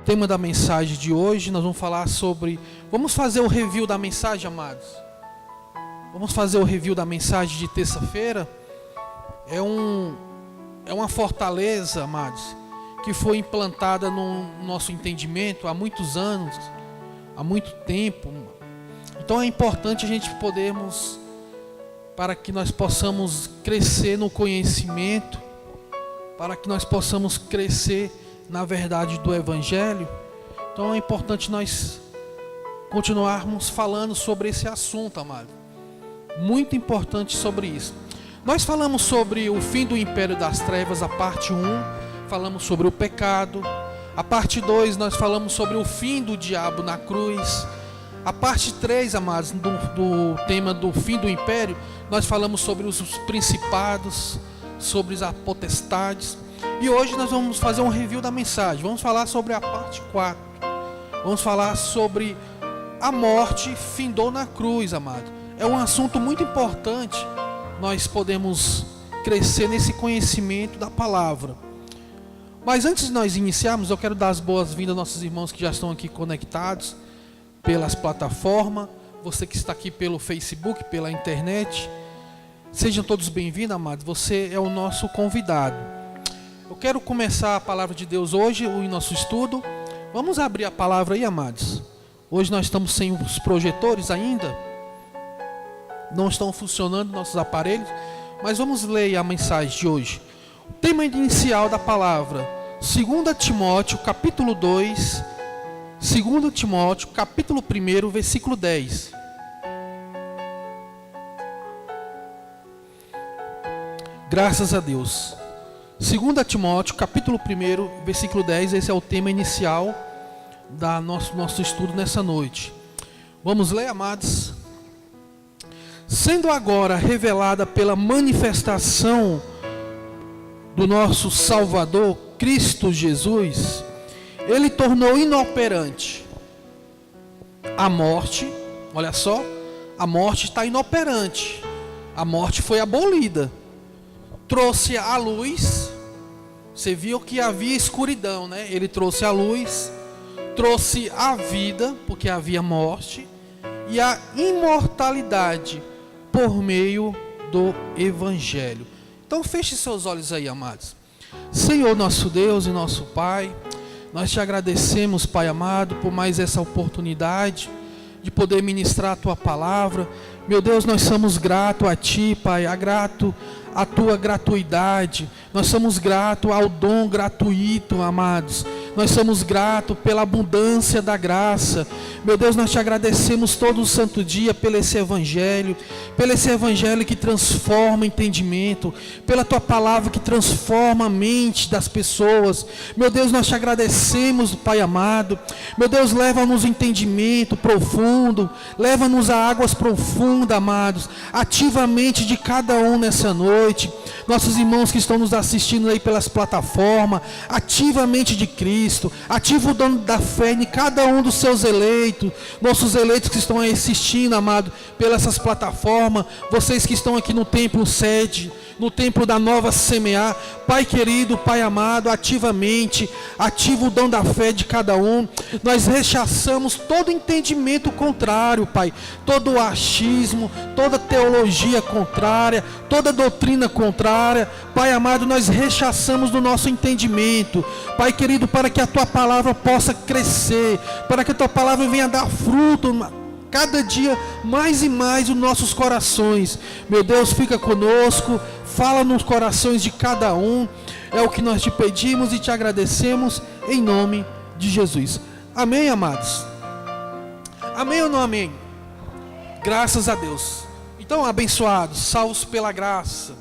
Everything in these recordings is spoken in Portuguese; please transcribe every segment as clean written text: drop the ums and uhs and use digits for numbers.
tema da mensagem de hoje, nós vamos falar sobre... Vamos fazer o review da mensagem, amados. Vamos fazer o review da mensagem de terça-feira. É uma fortaleza, amados, que foi implantada no nosso entendimento há muitos anos, há muito tempo. Então é importante a gente podermos, para que nós possamos crescer no conhecimento, para que nós possamos crescer na verdade do Evangelho. Então é importante nós continuarmos falando sobre esse assunto, amado. Muito importante sobre isso. Nós falamos sobre o fim do Império das Trevas, a parte 1, falamos sobre o pecado. A parte 2, nós falamos sobre o fim do diabo na cruz. A parte 3, amados, do tema do fim do Império, nós falamos sobre os principados, sobre as potestades. E hoje nós vamos fazer um review da mensagem. Vamos falar sobre a parte 4. Vamos falar sobre a morte findou na cruz, amado. É um assunto muito importante. Nós podemos crescer nesse conhecimento da palavra. Mas antes de nós iniciarmos, eu quero dar as boas-vindas aos nossos irmãos que já estão aqui conectados pelas plataformas. Você que está aqui pelo Facebook, pela internet. Sejam todos bem-vindos, amados. Você é o nosso convidado. Eu quero começar a palavra de Deus hoje, o nosso estudo. Vamos abrir a palavra aí, amados. Hoje nós estamos sem os projetores ainda. Não estão funcionando nossos aparelhos. Mas vamos ler a mensagem de hoje. O tema inicial da palavra. 2 Timóteo, capítulo 2. 2 Timóteo, capítulo 1, versículo 10. Graças a Deus. 2 Timóteo, capítulo 1, versículo 10, esse é o tema inicial da nosso estudo nessa noite. Vamos ler, amados? Sendo agora revelada pela manifestação do nosso Salvador, Cristo Jesus, Ele tornou inoperante a morte. Olha só, a morte está inoperante. A morte foi abolida. Trouxe a luz. Você viu que havia escuridão, né? Ele trouxe a luz, trouxe a vida, porque havia morte, e a imortalidade por meio do Evangelho. Então feche seus olhos aí, amados. Senhor nosso Deus e nosso Pai, nós te agradecemos, Pai amado, por mais essa oportunidade de poder ministrar a Tua palavra. Meu Deus, nós somos gratos a Ti, Pai, grato à Tua gratuidade. Nós somos gratos ao dom gratuito, amados. Nós somos gratos pela abundância da graça. Meu Deus, nós te agradecemos todo o santo dia pelo esse Evangelho que transforma o entendimento, pela Tua palavra que transforma a mente das pessoas. Meu Deus, nós te agradecemos, Pai amado. Meu Deus, leva-nos o entendimento profundo, leva-nos a águas profundas, amados, ativamente de cada um nessa noite. Nossos irmãos que estão nos assistindo aí pelas plataformas, ativamente de Cristo, ativa o dono da fé em cada um dos seus eleitos, nossos eleitos que estão aí assistindo, amado, pelas essas plataformas, vocês que estão aqui no templo sede, no templo da Nova Semear, Pai querido, Pai amado, ativamente, ativa o dom da fé de cada um. Nós rechaçamos todo entendimento contrário, Pai, todo o achismo, toda teologia contrária, toda doutrina contrária, Pai amado, nós rechaçamos do nosso entendimento, Pai querido, para que a Tua palavra possa crescer, para que a Tua palavra venha dar fruto cada dia mais e mais nos nossos corações. Meu Deus, fica conosco, fala nos corações de cada um, é o que nós te pedimos e te agradecemos em nome de Jesus. Amém, amados? Amém ou não amém? Graças a Deus. Então, abençoados, salvos pela graça,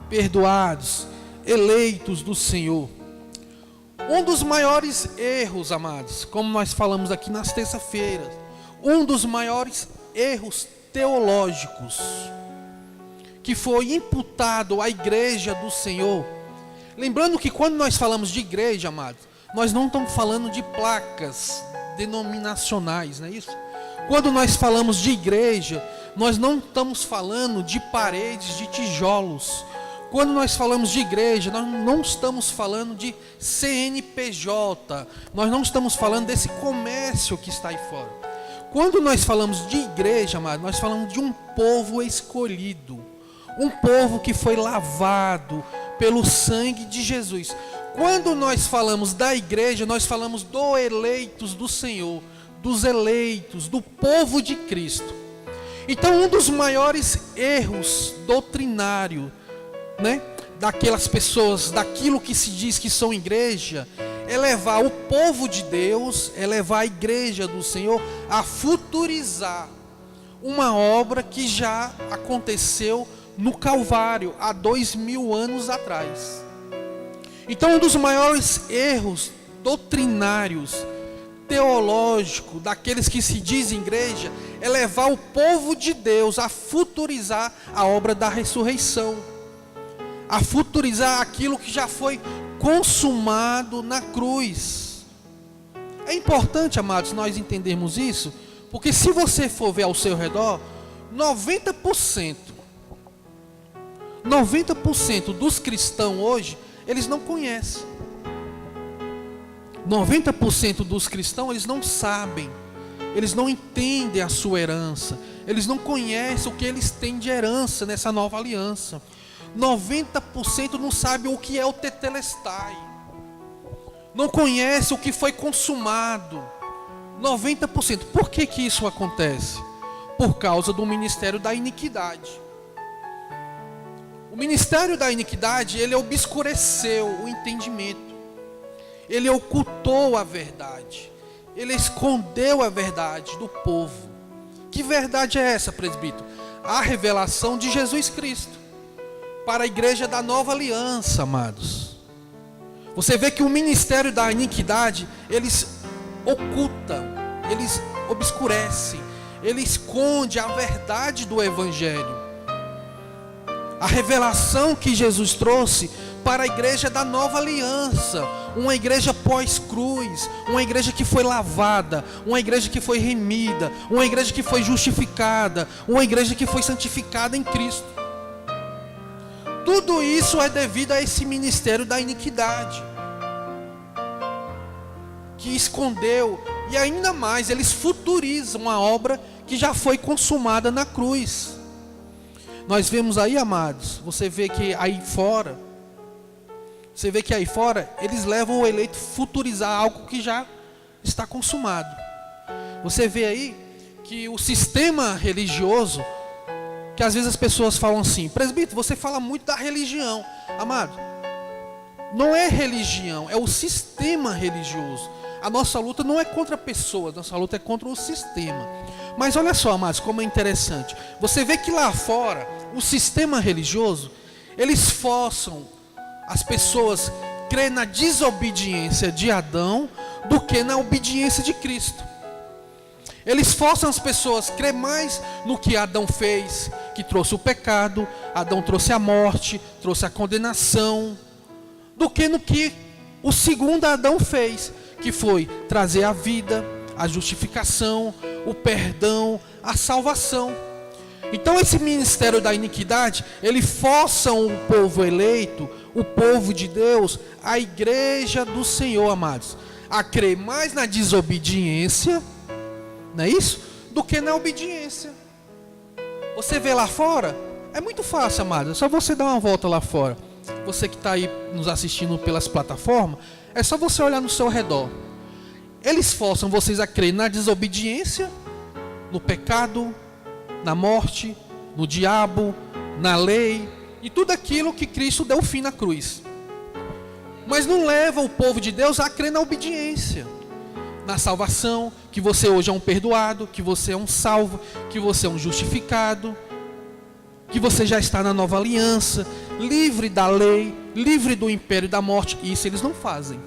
perdoados, eleitos do Senhor. Um dos maiores erros, amados, como nós falamos aqui nas terça-feiras, um dos maiores erros teológicos que foi imputado à igreja do Senhor. Lembrando que quando nós falamos de igreja, amados, nós não estamos falando de placas denominacionais, não é isso? Quando nós falamos de igreja, nós não estamos falando de paredes, de tijolos. Quando nós falamos de igreja, nós não estamos falando de CNPJ, nós não estamos falando desse comércio que está aí fora. Quando nós falamos de igreja, amado, nós falamos de um povo escolhido, um povo que foi lavado pelo sangue de Jesus. Quando nós falamos da igreja, nós falamos dos eleitos do Senhor, dos eleitos, do povo de Cristo. Então, um dos maiores erros doutrinários, daquelas pessoas, daquilo que se diz que são igreja, é levar o povo de Deus, é levar a igreja do Senhor a futurizar uma obra que já aconteceu no Calvário, há 2000 anos atrás. Então, um dos maiores erros doutrinários, teológicos, daqueles que se dizem igreja, é levar o povo de Deus a futurizar a obra da ressurreição, a futurizar aquilo que já foi consumado na cruz. É importante, amados, nós entendermos isso, porque se você for ver ao seu redor, 90% dos cristãos hoje, eles não conhecem. 90% dos cristãos, eles não sabem, eles não entendem a sua herança, eles não conhecem o que eles têm de herança nessa nova aliança. 90% não sabe o que é o tetelestai, não conhece o que foi consumado. 90%. Por que isso acontece? Por causa do ministério da iniquidade. O ministério da iniquidade, ele obscureceu o entendimento, ele ocultou a verdade, ele escondeu a verdade do povo. Que verdade é essa, presbítero? A revelação de Jesus Cristo para a igreja da nova aliança, amados. Você vê que o ministério da iniquidade, eles ocultam, eles obscurecem, ele esconde a verdade do evangelho. A revelação que Jesus trouxe para a igreja da nova aliança, uma igreja pós-cruz, uma igreja que foi lavada, uma igreja que foi remida, uma igreja que foi justificada, uma igreja que foi santificada em Cristo. Tudo isso é devido a esse ministério da iniquidade, que escondeu, e ainda mais, eles futurizam a obra que já foi consumada na cruz. Nós vemos aí, amados, você vê que aí fora, eles levam o eleito a futurizar algo que já está consumado. Você vê aí que o sistema religioso, que às vezes as pessoas falam assim: presbítero, você fala muito da religião. Amado, não é religião, é o sistema religioso. A nossa luta não é contra pessoas, nossa luta é contra o sistema. Mas olha só, amados, como é interessante. Você vê que lá fora, o sistema religioso, eles forçam as pessoas a crer na desobediência de Adão do que na obediência de Cristo. Eles forçam as pessoas a crer mais no que Adão fez, que trouxe o pecado, Adão trouxe a morte, trouxe a condenação, do que no que o segundo Adão fez, que foi trazer a vida, a justificação, o perdão, a salvação. Então esse ministério da iniquidade, ele força o povo eleito, o povo de Deus, a igreja do Senhor, amados, a crer mais na desobediência, não é isso? Do que na obediência. Você vê lá fora, é muito fácil, amados, é só você dar uma volta lá fora. Você que está aí nos assistindo pelas plataformas, é só você olhar no seu redor. Eles forçam vocês a crer na desobediência, no pecado, na morte, no diabo, na lei e tudo aquilo que Cristo deu fim na cruz. Mas não leva o povo de Deus a crer na obediência, na salvação, que você hoje é um perdoado, que você é um salvo, que você é um justificado, que você já está na nova aliança, livre da lei, livre do império da morte. Isso eles não fazem.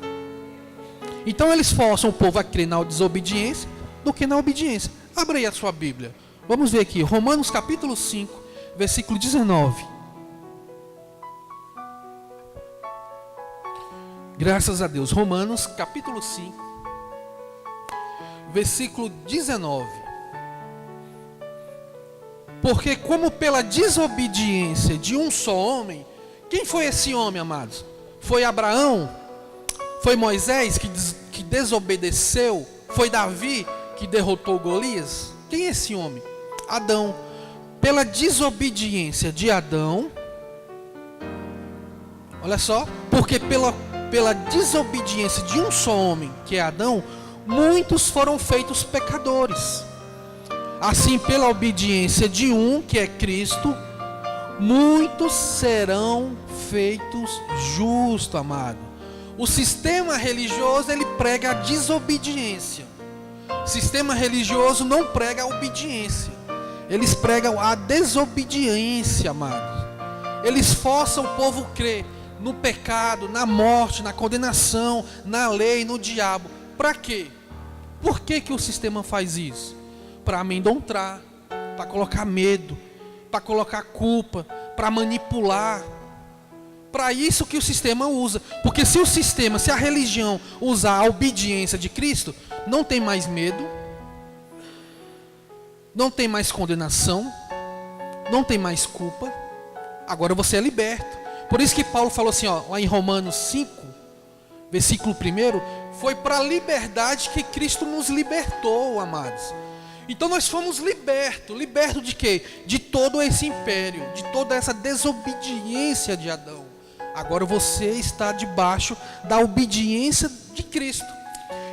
Então eles forçam o povo a crer na desobediência do que na obediência. Abra aí a sua Bíblia. Vamos ver aqui, Romanos capítulo 5, versículo 19. Graças a Deus. Romanos capítulo 5, versículo 19. Porque como pela desobediência de um só homem, Quem foi esse homem, amados? Foi Abraão? Foi Moisés que desobedeceu? Foi Davi que derrotou Golias? Quem é esse homem? Adão. Pela desobediência de Adão, olha só, porque pela desobediência de um só homem, que é Adão, muitos foram feitos pecadores. Assim, pela obediência de um, que é Cristo, muitos serão feitos justos, amado. O sistema religioso, ele prega a desobediência. O sistema religioso não prega a obediência. Eles pregam a desobediência, amado. Eles forçam o povo a crer no pecado, na morte, na condenação, na lei, no diabo. Para quê? Por que o sistema faz isso? Para amedrontar, para colocar medo, para colocar culpa, para manipular. Para isso que o sistema usa. Porque se o sistema, se a religião usar a obediência de Cristo, não tem mais medo, não tem mais condenação, não tem mais culpa. Agora você é liberto. Por isso que Paulo falou assim, ó, lá em Romanos 5, versículo 1, foi para a liberdade que Cristo nos libertou, amados. Então nós fomos libertos. Libertos de quê? De todo esse império, de toda essa desobediência de Adão. Agora você está debaixo da obediência de Cristo.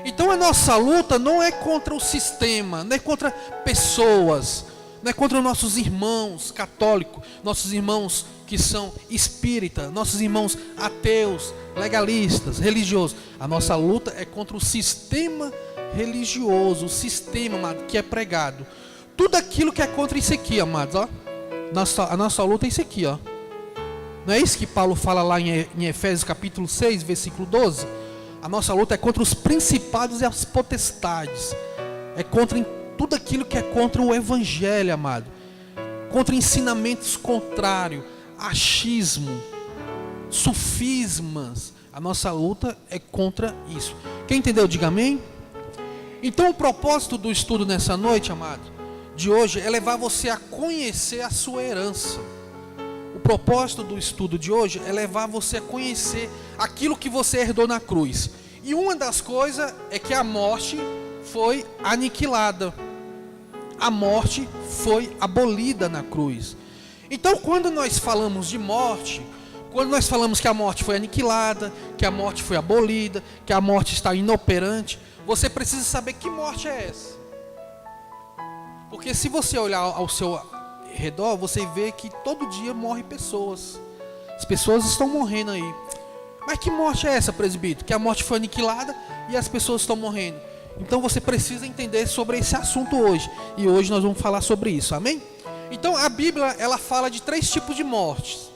Então a nossa luta não é contra o sistema, não é contra pessoas, não é contra nossos irmãos católicos, nossos irmãos que são espíritas, nossos irmãos ateus, legalistas, religiosos. A nossa luta é contra o sistema religioso, o sistema, amado, que é pregado. Tudo aquilo que é contra isso aqui, amados, ó. A nossa luta é isso aqui, ó. Não é isso que Paulo fala lá em Efésios capítulo 6, versículo 12? A nossa luta é contra os principados e as potestades. É contra tudo aquilo que é contra o evangelho, amado. Contra ensinamentos contrários, achismo, sufismas. A nossa luta é contra isso. Quem entendeu, diga amém. Então o propósito do estudo nessa noite, amado, de hoje, é levar você a conhecer a sua herança. O propósito do estudo de hoje é levar você a conhecer aquilo que você herdou na cruz. E uma das coisas é que a morte foi aniquilada. A morte foi abolida na cruz. Então, quando nós falamos de morte, quando nós falamos que a morte foi aniquilada, que a morte foi abolida, que a morte está inoperante, você precisa saber que morte é essa. Porque se você olhar ao seu redor, você vê que todo dia morrem pessoas. As pessoas estão morrendo aí. Mas que morte é essa, presbítero? Que a morte foi aniquilada e as pessoas estão morrendo. Então você precisa entender sobre esse assunto hoje. E hoje nós vamos falar sobre isso, amém? Então a Bíblia, ela fala de 3 tipos de mortes.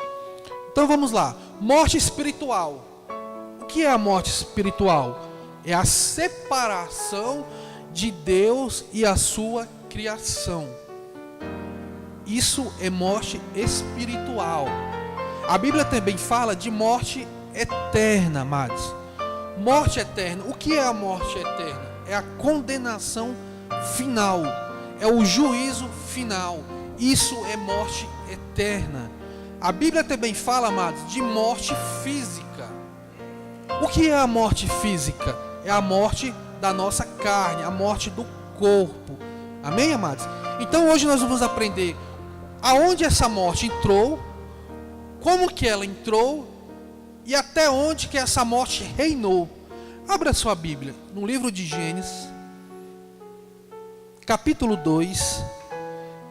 Então vamos lá. Morte espiritual. O que é a morte espiritual? É a separação de Deus e a sua criação. Isso é morte espiritual. A Bíblia também fala de morte eterna, amados. Morte eterna. O que é a morte eterna? É a condenação final. É o juízo final. Isso é morte eterna. A Bíblia também fala, amados, de morte física. O que é a morte física? É a morte da nossa carne, a morte do corpo. Amém, amados? Então hoje nós vamos aprender aonde essa morte entrou, como que ela entrou e até onde que essa morte reinou. Abra sua Bíblia no livro de Gênesis, capítulo 2,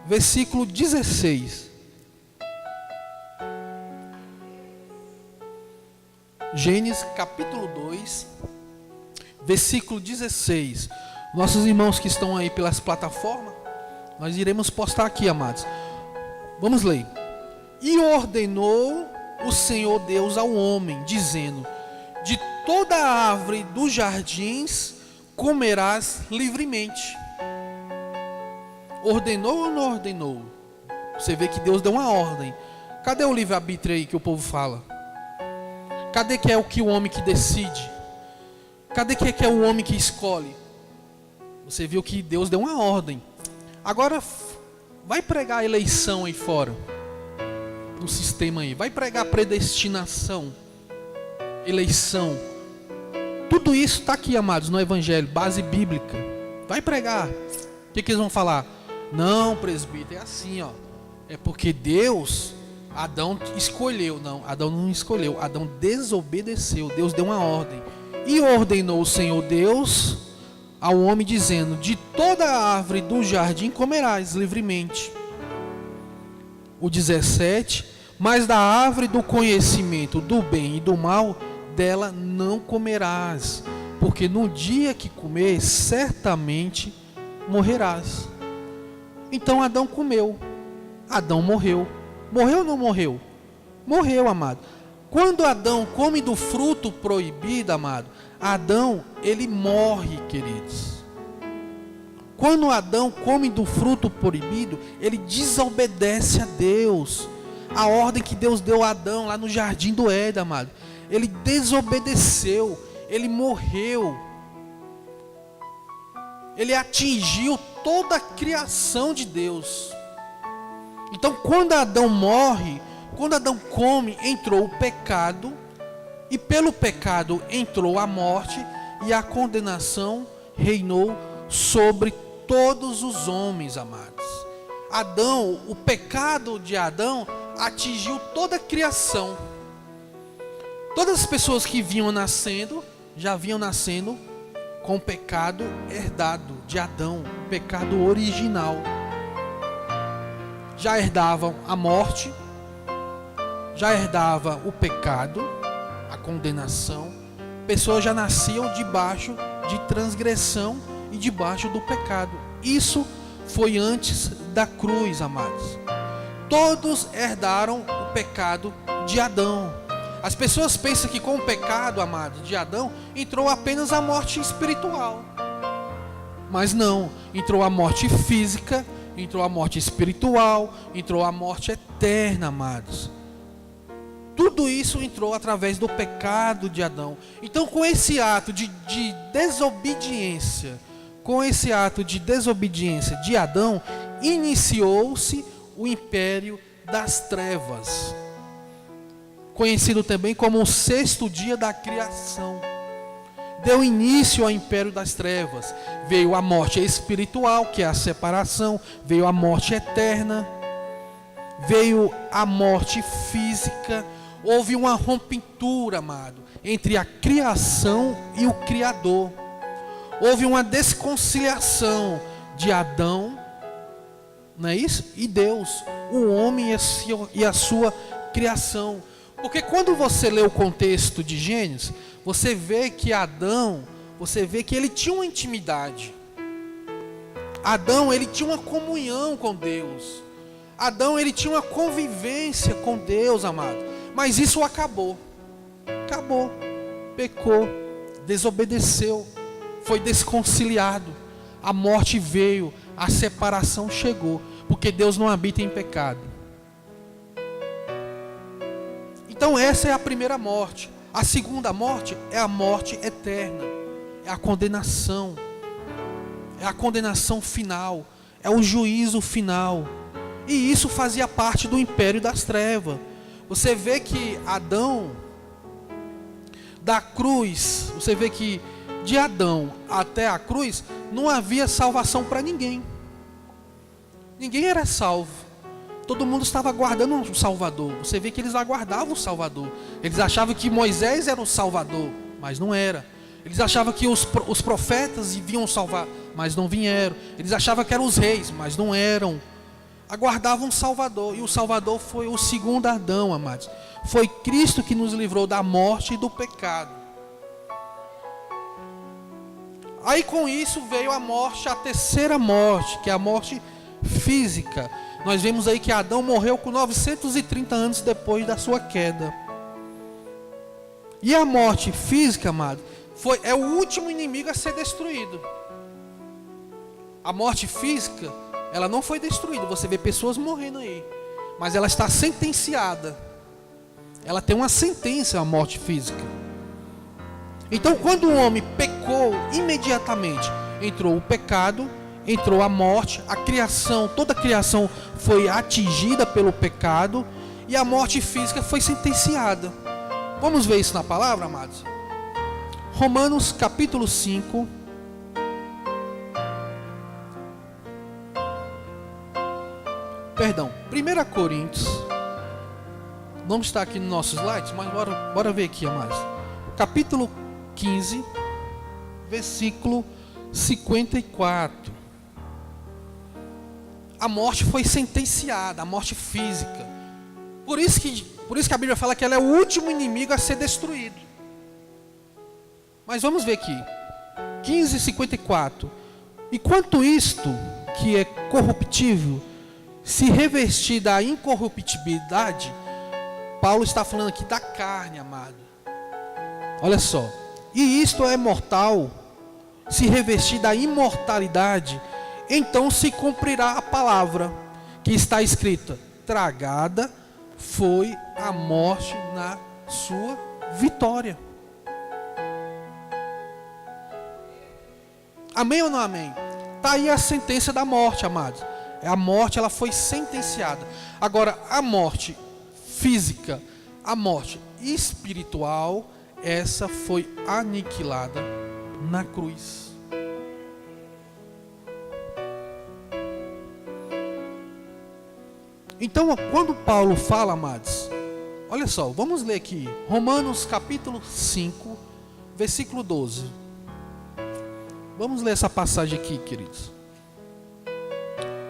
versículo 16. Gênesis capítulo 2, versículo 16. Nossos irmãos que estão aí pelas plataformas, nós iremos postar aqui, amados. Vamos ler. E ordenou o Senhor Deus ao homem, dizendo: de toda a árvore dos jardins comerás livremente. Ordenou ou não ordenou? Você vê que Deus deu uma ordem. Cadê o livre-arbítrio aí que o povo fala? Cadê que é o que o homem que decide? Cadê que é o homem que escolhe? Você viu que Deus deu uma ordem. Agora vai pregar a eleição aí fora. no sistema aí. Vai pregar predestinação, eleição. Tudo isso está aqui, amados, no Evangelho, base bíblica. Vai pregar. O que eles vão falar? Não, presbítero, é assim, ó. É porque Deus, Adão escolheu. Não, Adão não escolheu. Adão desobedeceu. Deus deu uma ordem. E ordenou o Senhor Deus ao homem, dizendo: de toda a árvore do jardim comerás livremente. O 17: mas da árvore do conhecimento do bem e do mal, dela não comerás, porque no dia que comer, certamente morrerás. Então Adão comeu. Adão morreu. Morreu ou não morreu? Morreu, amado. Quando Adão come do fruto proibido, amado, Adão, ele morre, queridos. Quando Adão come do fruto proibido, ele desobedece a Deus. A ordem que Deus deu a Adão lá no jardim do Éden, amado. Ele desobedeceu, ele morreu. Ele atingiu toda a criação de Deus. Então, quando Adão morre, quando Adão come, entrou o pecado, e pelo pecado entrou a morte, e a condenação reinou sobre todos os homens, amados. Adão, o pecado de Adão atingiu toda a criação. Todas as pessoas que vinham nascendo, já vinham nascendo com o pecado herdado de Adão, o pecado original. Já herdavam a morte, já herdava o pecado, a condenação. Pessoas já nasciam debaixo de transgressão e debaixo do pecado. Isso foi antes da cruz, amados. Todos herdaram o pecado de Adão. As pessoas pensam que com o pecado, amado, de Adão, entrou apenas a morte espiritual. Mas não, entrou a morte física, entrou a morte espiritual, entrou a morte eterna, amados. Tudo isso entrou através do pecado de Adão. Então, com esse ato de desobediência, de Adão, iniciou-se o império das trevas, conhecido também como o sexto dia da criação. Deu início ao império das trevas. Veio a morte espiritual, que é a separação. Veio a morte eterna. Veio a morte física. Houve uma ruptura, amado, entre a criação e o Criador. Houve uma desconciliação de Adão, não é isso? E Deus, o homem e a sua criação. Porque quando você lê o contexto de Gênesis, você vê que Adão, ele tinha uma intimidade. Adão, ele tinha uma comunhão com Deus. Adão, ele tinha uma convivência com Deus, amado. Mas isso acabou. Acabou. Pecou. Desobedeceu. Foi desconciliado. A morte veio. A separação chegou. Porque Deus não habita em pecado. Então essa é a primeira morte. A segunda morte é a morte eterna. É a condenação. É a condenação final. É o juízo final. E isso fazia parte do império das trevas. Você vê que Adão, da cruz, você vê que de Adão até a cruz, não havia salvação para ninguém. Ninguém era salvo. Todo mundo estava aguardando um Salvador. Você vê que eles aguardavam o Salvador. Eles achavam que Moisés era o Salvador, mas não era. Eles achavam que os profetas vinham salvar, mas não vieram. Eles achavam que eram os reis, mas não eram. Aguardavam um Salvador. E o Salvador foi o segundo Adão, amados. Foi Cristo que nos livrou da morte e do pecado. Aí com isso veio a morte, a terceira morte, que é a morte física. Nós vemos aí que Adão morreu com 930 anos depois da sua queda. E a morte física, amado, é o último inimigo a ser destruído. A morte física, ela não foi destruída. Você vê pessoas morrendo aí, mas ela está sentenciada. Ela tem uma sentença, a morte física. Então, quando o homem pecou, imediatamente entrou o pecado, entrou a morte, a criação, toda a criação foi atingida pelo pecado, e a morte física foi sentenciada. Vamos ver isso na palavra, amados? Romanos capítulo 5. Perdão, 1 Coríntios. Não está aqui nos nossos slides, mas bora ver aqui, amados. Capítulo 15, versículo 54. A morte foi sentenciada, a morte física. Por isso que a Bíblia fala que ela é o último inimigo a ser destruído. Mas vamos ver aqui. 15:54. E quanto isto, que é corruptível, se revestir da incorruptibilidade, Paulo está falando aqui da carne, amado. Olha só. E isto é mortal, se revestir da imortalidade, então se cumprirá a palavra que está escrita: tragada foi a morte na sua vitória. Amém ou não amém? Está aí a sentença da morte, amados. A morte, ela foi sentenciada. Agora, a morte física, a morte espiritual, essa foi aniquilada na cruz. Então, quando Paulo fala, amados, olha só, vamos ler aqui, Romanos capítulo 5, versículo 12. Vamos ler essa passagem aqui, queridos.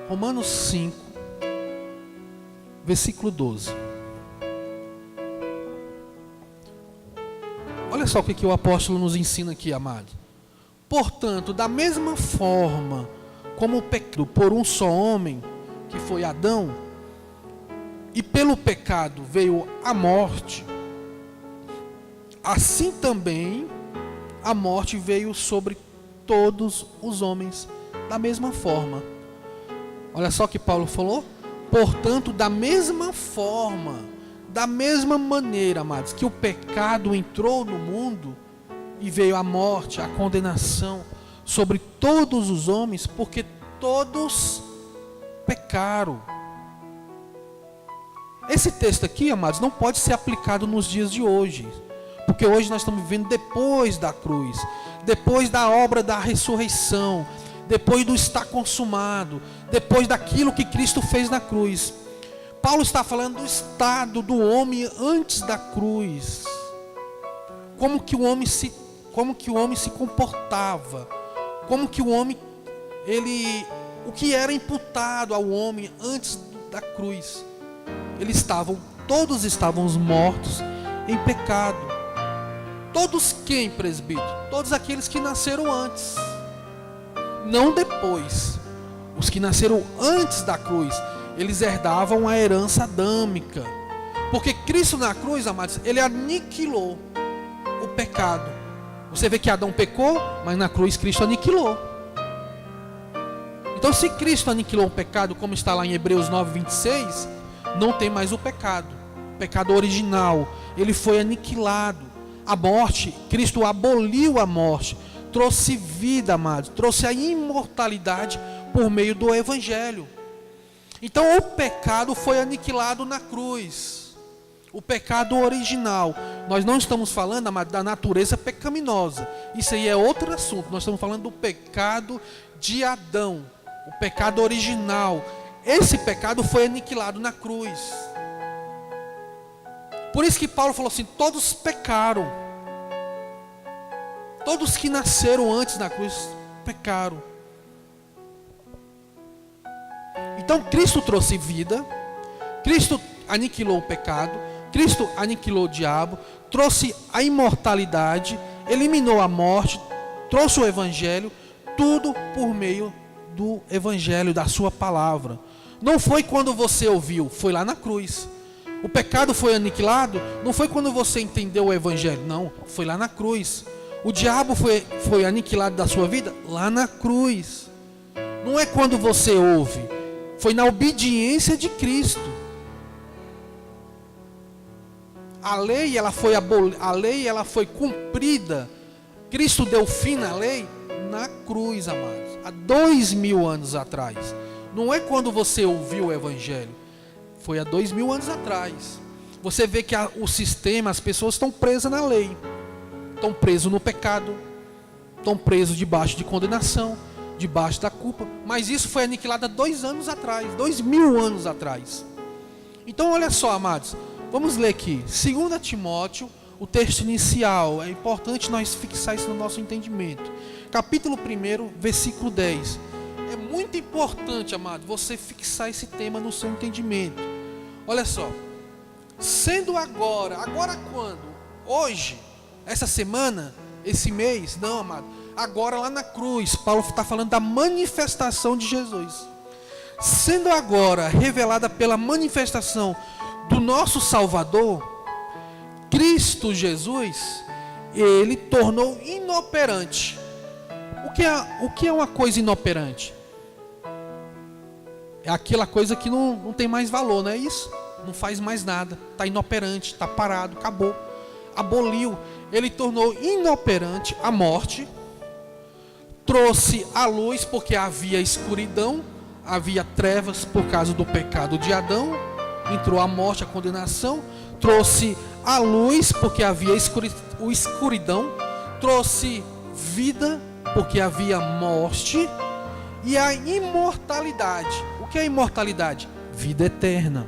Romanos 5, versículo 12. Olha só o que o apóstolo nos ensina aqui, amado. Portanto, da mesma forma como o pecado por um só homem, que foi Adão, e pelo pecado veio a morte, assim também a morte veio sobre todos os homens, da mesma forma. Olha só o que Paulo falou. Portanto, da mesma forma, da mesma maneira, amados, que o pecado entrou no mundo e veio a morte, a condenação sobre todos os homens, porque todos pecaram. Esse texto aqui, amados, não pode ser aplicado nos dias de hoje, porque hoje nós estamos vivendo depois da cruz, depois da obra da ressurreição, depois do estar consumado, depois daquilo que Cristo fez na cruz. Paulo está falando do estado do homem antes da cruz. Como que o homem se comportava, como que o homem, o que era imputado ao homem antes da cruz. Todos estavam mortos em pecado. Todos quem, presbítero? Todos aqueles que nasceram antes, não depois. Os que nasceram antes da cruz, eles herdavam a herança adâmica. Porque Cristo na cruz, amados, ele aniquilou o pecado. Você vê que Adão pecou, mas na cruz Cristo aniquilou. Então, se Cristo aniquilou o pecado, como está lá em Hebreus 9:26, não tem mais o pecado original, ele foi aniquilado. A morte, Cristo aboliu a morte, trouxe vida, amados, trouxe a imortalidade por meio do Evangelho. Então o pecado foi aniquilado na cruz, o pecado original. Nós não estamos falando, amado, da natureza pecaminosa, isso aí é outro assunto. Nós estamos falando do pecado de Adão, o pecado original. Esse pecado foi aniquilado na cruz. Por isso que Paulo falou assim: todos pecaram. Todos que nasceram antes da cruz pecaram. Então Cristo trouxe vida, Cristo aniquilou o pecado, Cristo aniquilou o diabo, trouxe a imortalidade, eliminou a morte, trouxe o Evangelho, tudo por meio do Evangelho, da sua palavra. Não foi quando você ouviu, foi lá na cruz. O pecado foi aniquilado, não foi quando você entendeu o Evangelho, não, foi lá na cruz. O diabo foi aniquilado da sua vida lá na cruz. Não é quando você ouve, foi na obediência de Cristo. A lei ela foi cumprida. Cristo deu fim na lei na cruz, amados, há 2000 anos atrás. Não é quando você ouviu o Evangelho. Foi há 2000 anos atrás. Você vê que o sistema, as pessoas estão presas na lei, estão presos no pecado, estão presos debaixo de condenação, debaixo da culpa. Mas isso foi aniquilado há 2 anos atrás, 2000 anos atrás. Então olha só, amados, vamos ler aqui, 2 Timóteo, o texto inicial. É importante nós fixar isso no nosso entendimento. Capítulo 1, versículo 10. É muito importante, amado, você fixar esse tema no seu entendimento. Olha só, sendo agora quando? Hoje, essa semana, esse mês? Não, amado, agora lá na cruz. Paulo está falando da manifestação de Jesus. Sendo agora revelada pela manifestação do nosso Salvador, Cristo Jesus, ele tornou inoperante. O que é uma coisa inoperante? É aquela coisa que não tem mais valor, não é isso? Não faz mais nada, está inoperante, está parado, acabou, aboliu. Ele tornou inoperante a morte, trouxe a luz porque havia escuridão, havia trevas por causa do pecado de Adão, entrou a morte, a condenação, trouxe a luz porque havia escuridão, trouxe vida porque havia morte, e a imortalidade. O que é imortalidade? Vida eterna,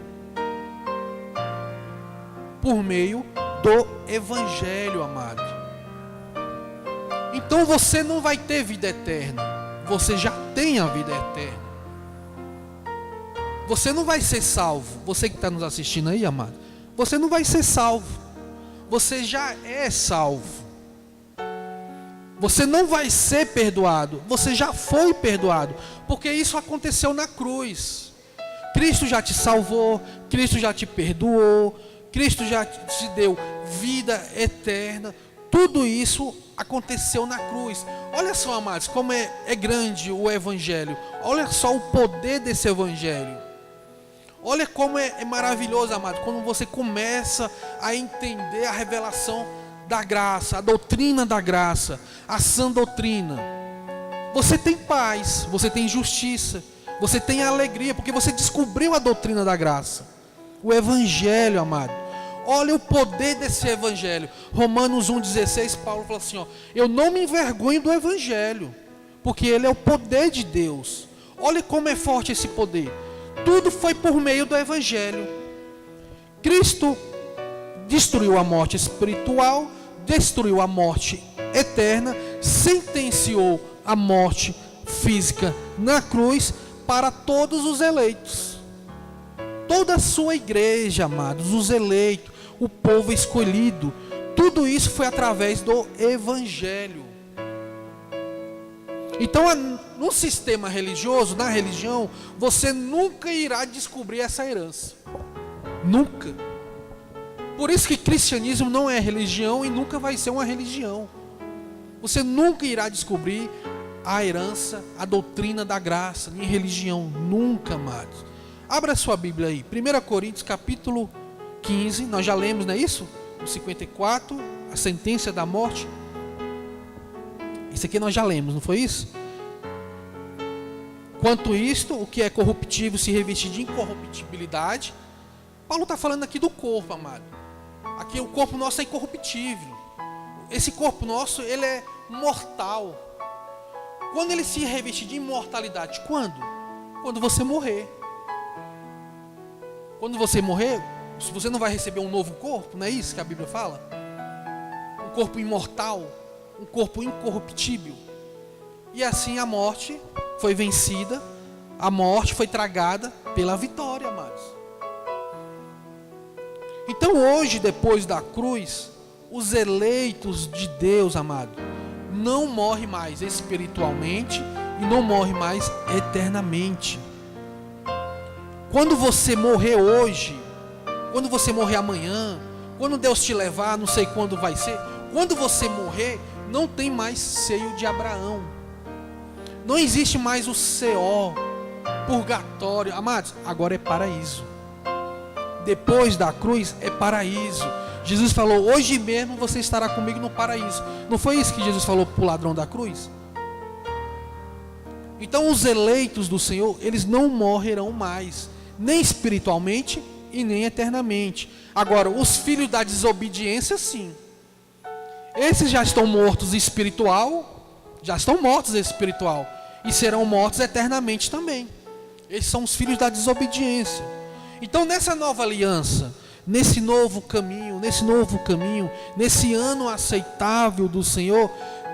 por meio do Evangelho, amado. Então você não vai ter vida eterna, você já tem a vida eterna. Você não vai ser salvo. Você que está nos assistindo aí, amado, você não vai ser salvo, você já é salvo. Você não vai ser perdoado, você já foi perdoado, porque isso aconteceu na cruz. Cristo já te salvou, Cristo já te perdoou, Cristo já te deu vida eterna. Tudo isso aconteceu na cruz. Olha só, amados, como é grande o Evangelho. Olha só o poder desse Evangelho. Olha como é maravilhoso, amado, quando você começa a entender a revelação da graça, a doutrina da graça, a sã doutrina. Você tem paz, você tem justiça, você tem alegria, porque você descobriu a doutrina da graça, o Evangelho, amado. Olha o poder desse Evangelho. Romanos 1,16, Paulo fala assim, ó, eu não me envergonho do Evangelho, porque ele é o poder de Deus. Olha como é forte esse poder. Tudo foi por meio do Evangelho. Cristo destruiu a morte espiritual, destruiu a morte eterna, sentenciou a morte física na cruz para todos os eleitos. Toda a sua igreja, amados, os eleitos, o povo escolhido, tudo isso foi através do Evangelho. Então, no sistema religioso, na religião, você nunca irá descobrir essa herança. Nunca. Por isso que cristianismo não é religião e nunca vai ser uma religião. Você nunca irá descobrir a herança, a doutrina da graça em religião. Nunca, amados. Abra sua Bíblia aí. 1 Coríntios capítulo 15. Nós já lemos, não é isso? O 54, a sentença da morte. Isso aqui nós já lemos, não foi isso? Quanto isto, o que é corruptível se revestir de incorruptibilidade. Paulo está falando aqui do corpo, amado. Aqui o corpo nosso é incorruptível. Esse corpo nosso, ele é mortal. Quando ele se revestir de imortalidade? Quando? Quando você morrer. Quando você morrer, você não vai receber um novo corpo, não é isso que a Bíblia fala? Um corpo imortal, um corpo incorruptível. E assim a morte foi vencida, a morte foi tragada pela vitória, amados. Então hoje, depois da cruz, os eleitos de Deus, amado, não morrem mais espiritualmente e não morrem mais eternamente. Quando você morrer hoje, quando você morrer amanhã, quando Deus te levar, não sei quando vai ser, quando você morrer, não tem mais seio de Abraão. Não existe mais o Seol, purgatório. Amados, agora é paraíso. Depois da cruz é paraíso. Jesus falou, hoje mesmo você estará comigo no paraíso. Não foi isso que Jesus falou para o ladrão da cruz? Então os eleitos do Senhor, eles não morrerão mais. nem espiritualmente e nem eternamente. Agora, os filhos da desobediência, sim. Esses já estão mortos já estão mortos espiritual, e serão mortos eternamente também. Esses são os filhos da desobediência. Então, nessa nova aliança, nesse novo caminho, nesse ano aceitável do Senhor,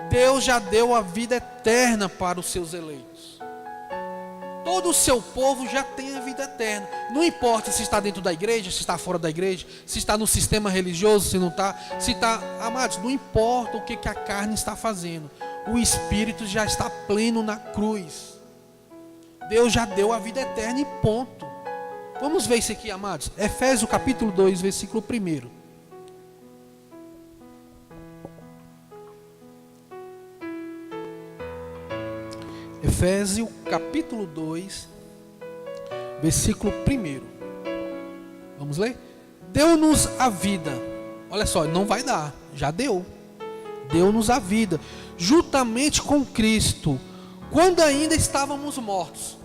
Deus já deu a vida eterna para os seus eleitos. Todo o seu povo já tem a vida eterna. Não importa se está dentro da igreja, se está fora da igreja, se está no sistema religioso, se não está, amados, não importa o que a carne está fazendo. O Espírito já está pleno na cruz. Deus já deu a vida eterna e ponto. Vamos ver isso aqui, amados. Efésios capítulo 2, versículo 1. Efésios capítulo 2, versículo 1. Vamos ler? Deu-nos a vida. Olha só, não vai dar, já deu. Deu-nos a vida, juntamente com Cristo, quando ainda estávamos mortos.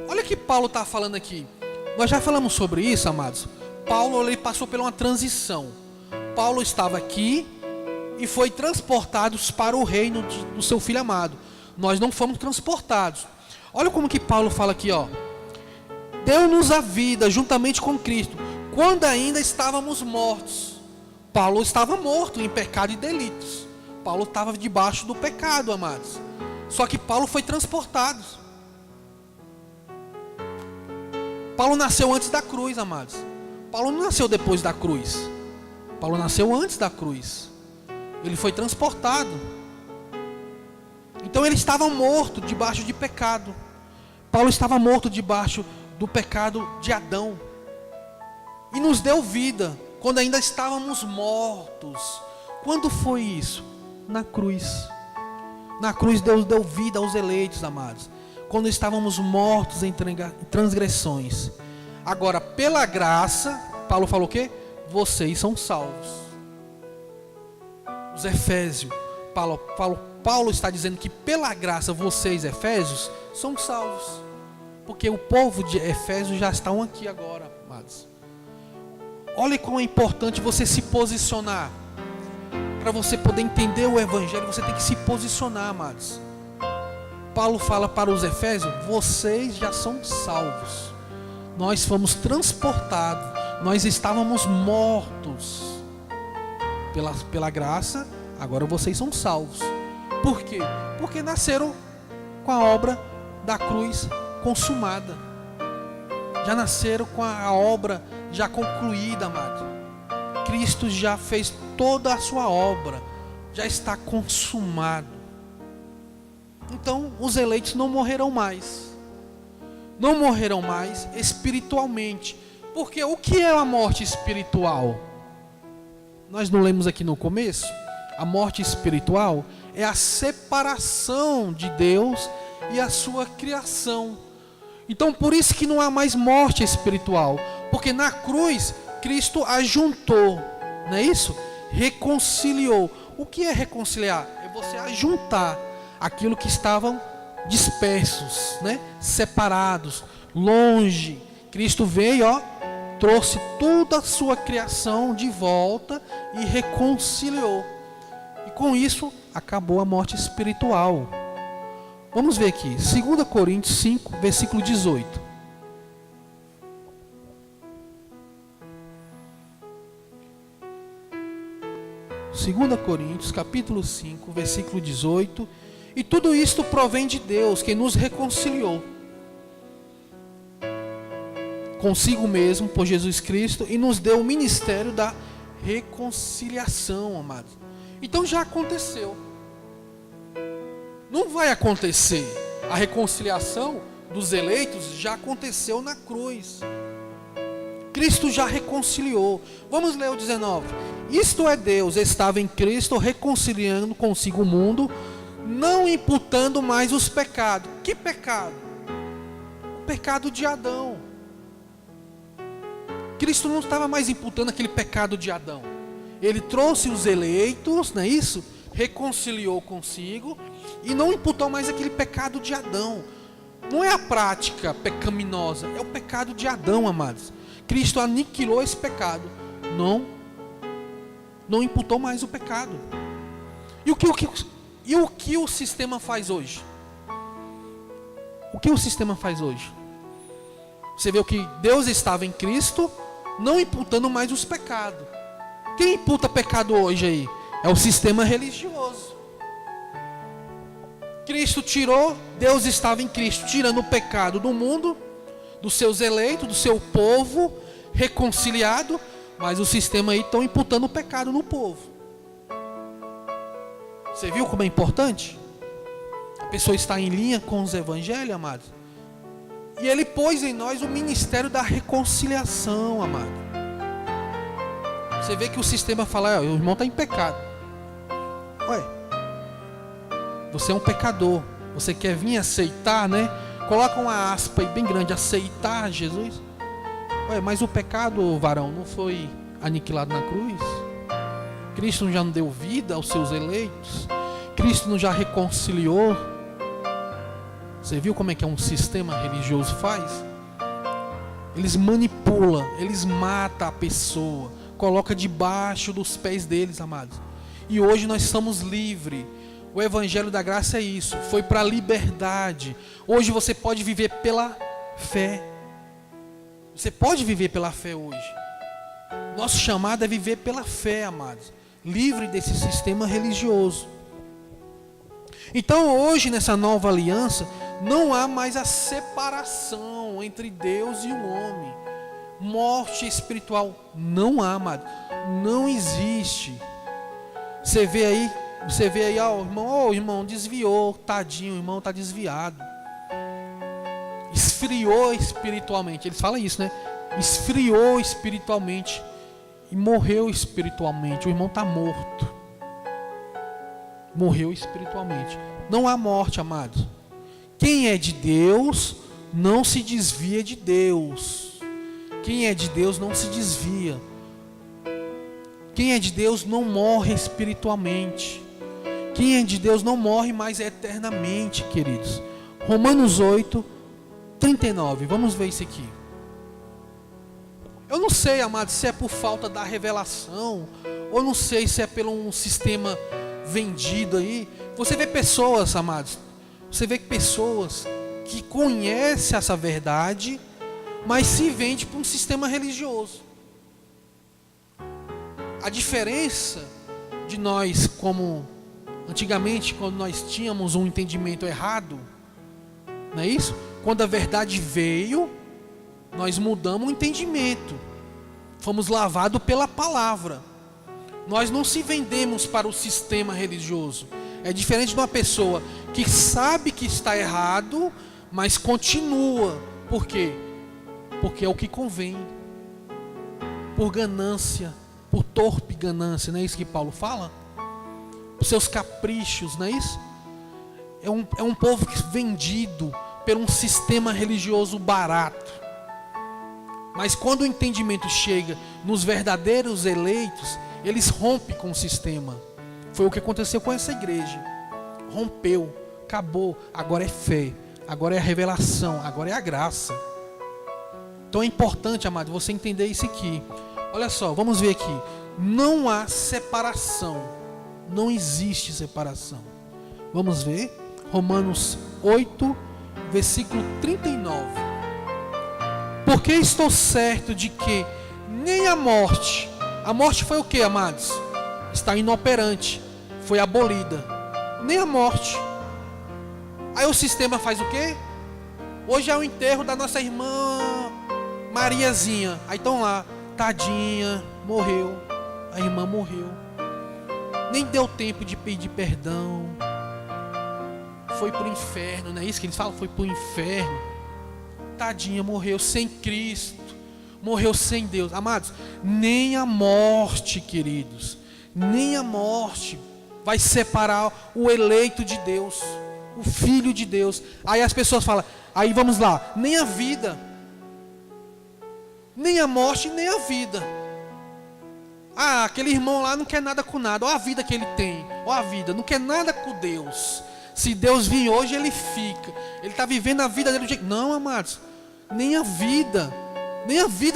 Olha o que Paulo está falando aqui. Nós já falamos sobre isso, amados. Paulo, ele passou por uma transição. Paulo estava aqui e foi transportado para o reino do seu Filho amado. Nós não fomos transportados. Olha como que Paulo fala aqui, ó. Deu-nos a vida juntamente com Cristo, quando ainda estávamos mortos. Paulo estava morto em pecado e delitos. Paulo estava debaixo do pecado, amados. Só que Paulo foi transportado. Paulo nasceu antes da cruz, amados. Paulo não nasceu depois da cruz. Paulo nasceu antes da cruz. Ele foi transportado. Então ele estava morto debaixo de pecado. Paulo estava morto debaixo do pecado de Adão. E nos deu vida quando ainda estávamos mortos. Quando foi isso? Na cruz. Na cruz Deus deu vida aos eleitos, amados. Quando estávamos mortos em transgressões. Agora, pela graça, Paulo falou o quê? Vocês são salvos. Os Efésios, Paulo está dizendo que pela graça vocês, Efésios, são salvos. Porque o povo de Efésios já estão aqui agora, amados. Olha como é importante você se posicionar. Para você poder entender o Evangelho, você tem que se posicionar, amados. Paulo fala para os Efésios, vocês já são salvos. Nós fomos transportados, nós estávamos mortos. Pela graça, agora vocês são salvos. Por quê? Porque nasceram com a obra da cruz consumada. Já nasceram com a obra já concluída, amado. Cristo já fez toda a sua obra, já está consumado. Então os eleitos não morrerão mais. Não morrerão mais espiritualmente. Porque o que é a morte espiritual? Nós não lemos aqui no começo? A morte espiritual é a separação de Deus e a sua criação. Então por isso que não há mais morte espiritual. Porque na cruz Cristo ajuntou, não é isso? Reconciliou. O que é reconciliar? É você ajuntar aquilo que estavam dispersos, né? Separados, longe. Cristo veio, ó, trouxe toda a sua criação de volta e reconciliou. E com isso acabou a morte espiritual. Vamos ver aqui, 2 Coríntios 5, versículo 18. Segunda Coríntios, capítulo 5, versículo 18. E tudo isto provém de Deus, que nos reconciliou consigo mesmo, por Jesus Cristo, e nos deu o ministério da reconciliação, amados. Então já aconteceu. Não vai acontecer. A reconciliação dos eleitos já aconteceu na cruz. Cristo já reconciliou. Vamos ler o 19. Isto é, Deus estava em Cristo reconciliando consigo o mundo, não imputando mais os pecados. Que pecado? O pecado de Adão. Cristo não estava mais imputando aquele pecado de Adão. Ele trouxe os eleitos, não é isso? Reconciliou consigo e não imputou mais aquele pecado de Adão. não é a prática pecaminosa, é o pecado de Adão, amados. Cristo aniquilou esse pecado, não imputou mais o pecado. E o que o sistema faz hoje? O que o sistema faz hoje? Você vê que Deus estava em Cristo, não imputando mais os pecados. Quem imputa pecado hoje aí? É o sistema religioso. Cristo tirou, Deus estava em Cristo, tirando o pecado do mundo, dos seus eleitos, do seu povo, reconciliado, mas o sistema aí está imputando o pecado no povo. Você viu como é importante? A pessoa está em linha com os evangelhos, amados. E ele pôs em nós o ministério da reconciliação, amado. Você vê que o sistema fala, o irmão está em pecado. Ué, você é um pecador. Você quer vir aceitar, né? Coloca uma aspa aí bem grande, aceitar Jesus. Ué, mas o pecado, varão, não foi aniquilado na cruz? Cristo já não deu vida aos seus eleitos? Cristo não já reconciliou? Você viu como é que um sistema religioso faz? Eles manipulam, eles matam a pessoa, coloca debaixo dos pés deles, amados. E hoje nós somos livres. O evangelho da graça é isso, foi para a liberdade. Hoje você pode viver pela fé. Você pode viver pela fé hoje. Nosso chamado é viver pela fé, amados, livre desse sistema religioso. Então hoje, nessa nova aliança, não há mais a separação entre Deus e o homem. Morte espiritual não há, amado. Não existe. Você vê aí, o irmão desviou, tadinho, o irmão está desviado. Esfriou espiritualmente. Eles falam isso, né? Esfriou espiritualmente e morreu espiritualmente. O irmão está morto. Morreu espiritualmente. Não há morte, amados. Quem é de Deus não se desvia de Deus. Quem é de Deus não se desvia. Quem é de Deus não morre espiritualmente. Quem é de Deus não morre mais eternamente, queridos. Romanos 8, 39. Vamos ver isso aqui. Eu não sei, amados, se é por falta da revelação, ou não sei se é pelo um sistema vendido aí. Você vê pessoas, amados, que conhecem essa verdade, mas se vende para um sistema religioso. A diferença de nós, como antigamente, quando nós tínhamos um entendimento errado, não é isso? Quando a verdade veio, nós mudamos o entendimento. Fomos lavados pela palavra. Nós não se vendemos para o sistema religioso. É diferente de uma pessoa que sabe que está errado, mas continua. Por quê? Porque é o que convém. Por ganância, por torpe ganância, não é isso que Paulo fala? Por seus caprichos, não é isso? É um povo vendido por um sistema religioso barato. Mas quando o entendimento chega nos verdadeiros eleitos, eles rompem com o sistema. Foi o que aconteceu com essa igreja. Rompeu, acabou. Agora é fé, agora é a revelação, agora é a graça. Então é importante, amado, você entender isso aqui. Olha só, vamos ver aqui. Não há separação. Não existe separação. Vamos ver. Romanos 8, versículo 39. Porque estou certo de que nem a morte foi o que, amados? Está inoperante, foi abolida. Nem a morte. Aí o sistema faz o quê? Hoje é o enterro da nossa irmã Mariazinha. Aí estão lá, tadinha, morreu. A irmã morreu. Nem deu tempo de pedir perdão. Foi para o inferno, não é isso que eles falam? Foi para o inferno. Tadinha, morreu sem Cristo, morreu sem Deus. Amados, nem a morte, queridos, nem a morte vai separar o eleito de Deus, o Filho de Deus. Aí as pessoas falam, aí vamos lá, nem a vida, nem a morte, nem a vida. Ah, aquele irmão lá não quer nada com nada. Olha a vida que ele tem, olha a vida, não quer nada com Deus. Se Deus vir hoje, ele fica. Ele está vivendo a vida dele do jeito. Não, amados. Nem a vida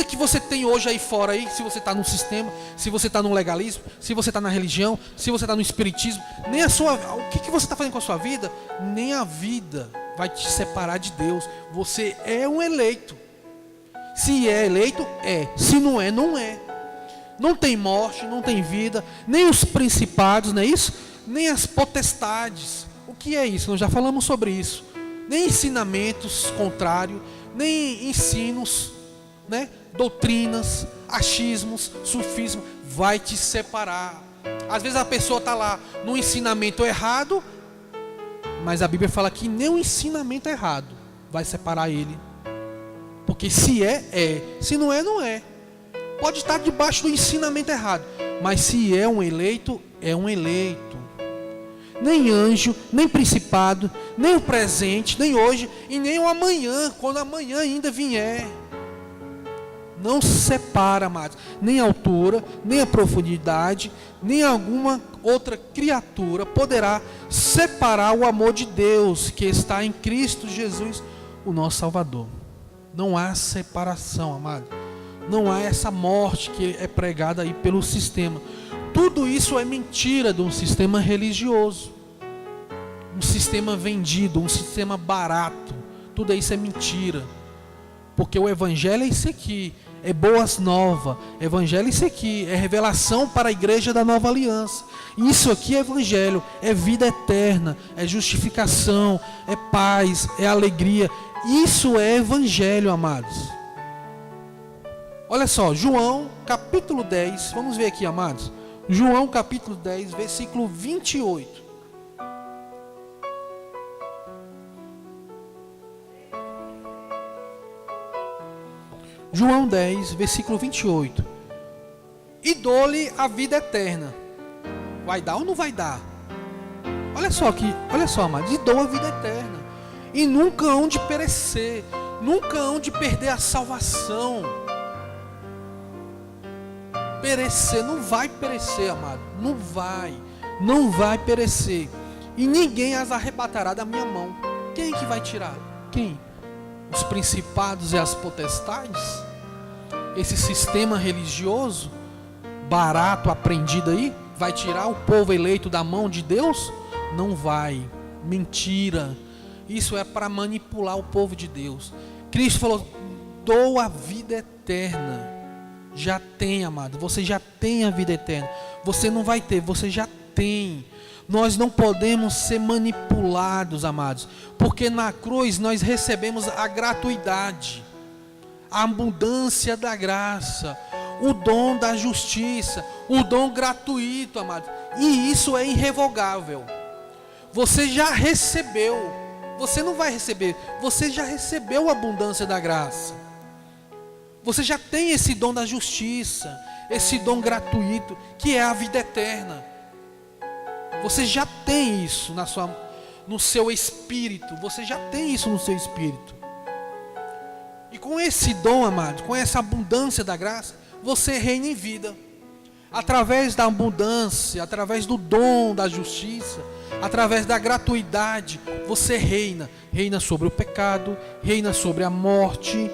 que você tem hoje aí fora, aí, se você está no sistema, se você está no legalismo, se você está na religião, se você está no espiritismo, nem a sua. O que você está fazendo com a sua vida? Nem a vida vai te separar de Deus. Você é um eleito. Se é eleito, é. Se não é, não é. Não tem morte, não tem vida, nem os principados, não é isso? Nem as potestades. O que é isso? Nós já falamos sobre isso. Nem ensinamentos contrários, nem ensinos, né? Doutrinas, achismos, sufismo, vai te separar. Às vezes a pessoa está lá no ensinamento errado, mas a Bíblia fala que nem o ensinamento errado vai separar ele. Porque se é, é. Se não é, não é. Pode estar debaixo do ensinamento errado, mas se é um eleito, é um eleito. Nem anjo, nem principado, nem o presente, nem hoje, e nem o amanhã, quando amanhã ainda vier. Não se separa, amados, nem a altura, nem a profundidade, nem alguma outra criatura poderá separar o amor de Deus que está em Cristo Jesus, o nosso Salvador. Não há separação, amado. Não há essa morte que é pregada aí pelo sistema. Tudo isso é mentira de um sistema religioso, um sistema vendido, um sistema barato. Tudo isso é mentira, porque o evangelho é isso aqui, é boas novas. Evangelho é isso aqui, é revelação para a igreja da nova aliança. Isso aqui é evangelho, é vida eterna, é justificação, é paz, é alegria. Isso é evangelho, amados. Olha só, João capítulo 10, vamos ver aqui, amados. João capítulo 10, versículo 28. João 10, versículo 28. E dou-lhe a vida eterna. Vai dar ou não vai dar? Olha só aqui, olha só, amados. E dou a vida eterna. E nunca hão de perecer, nunca hão de perder a salvação. Perecer, não vai perecer, amado. Não vai perecer. E ninguém as arrebatará da minha mão. Quem que vai tirar? Quem? Os principados e as potestades? Esse sistema religioso barato, aprendido aí, vai tirar o povo eleito da mão de Deus? Não vai. Mentira. Isso é para manipular o povo de Deus. Cristo falou: dou a vida eterna. Já tem, amado. Você já tem a vida eterna. Você não vai ter, você já tem. Nós não podemos ser manipulados, amados, porque na cruz nós recebemos a gratuidade, a abundância da graça, o dom da justiça, o dom gratuito, amados. E isso é irrevogável. Você já recebeu. Você não vai receber. Você já recebeu a abundância da graça. Você já tem esse dom da justiça, esse dom gratuito, que é a vida eterna. Você já tem isso no seu espírito. Você já tem isso no seu espírito. E com esse dom, amado, com essa abundância da graça, você reina em vida. Através da abundância, através do dom da justiça, através da gratuidade, você reina. Reina sobre o pecado, reina sobre a morte,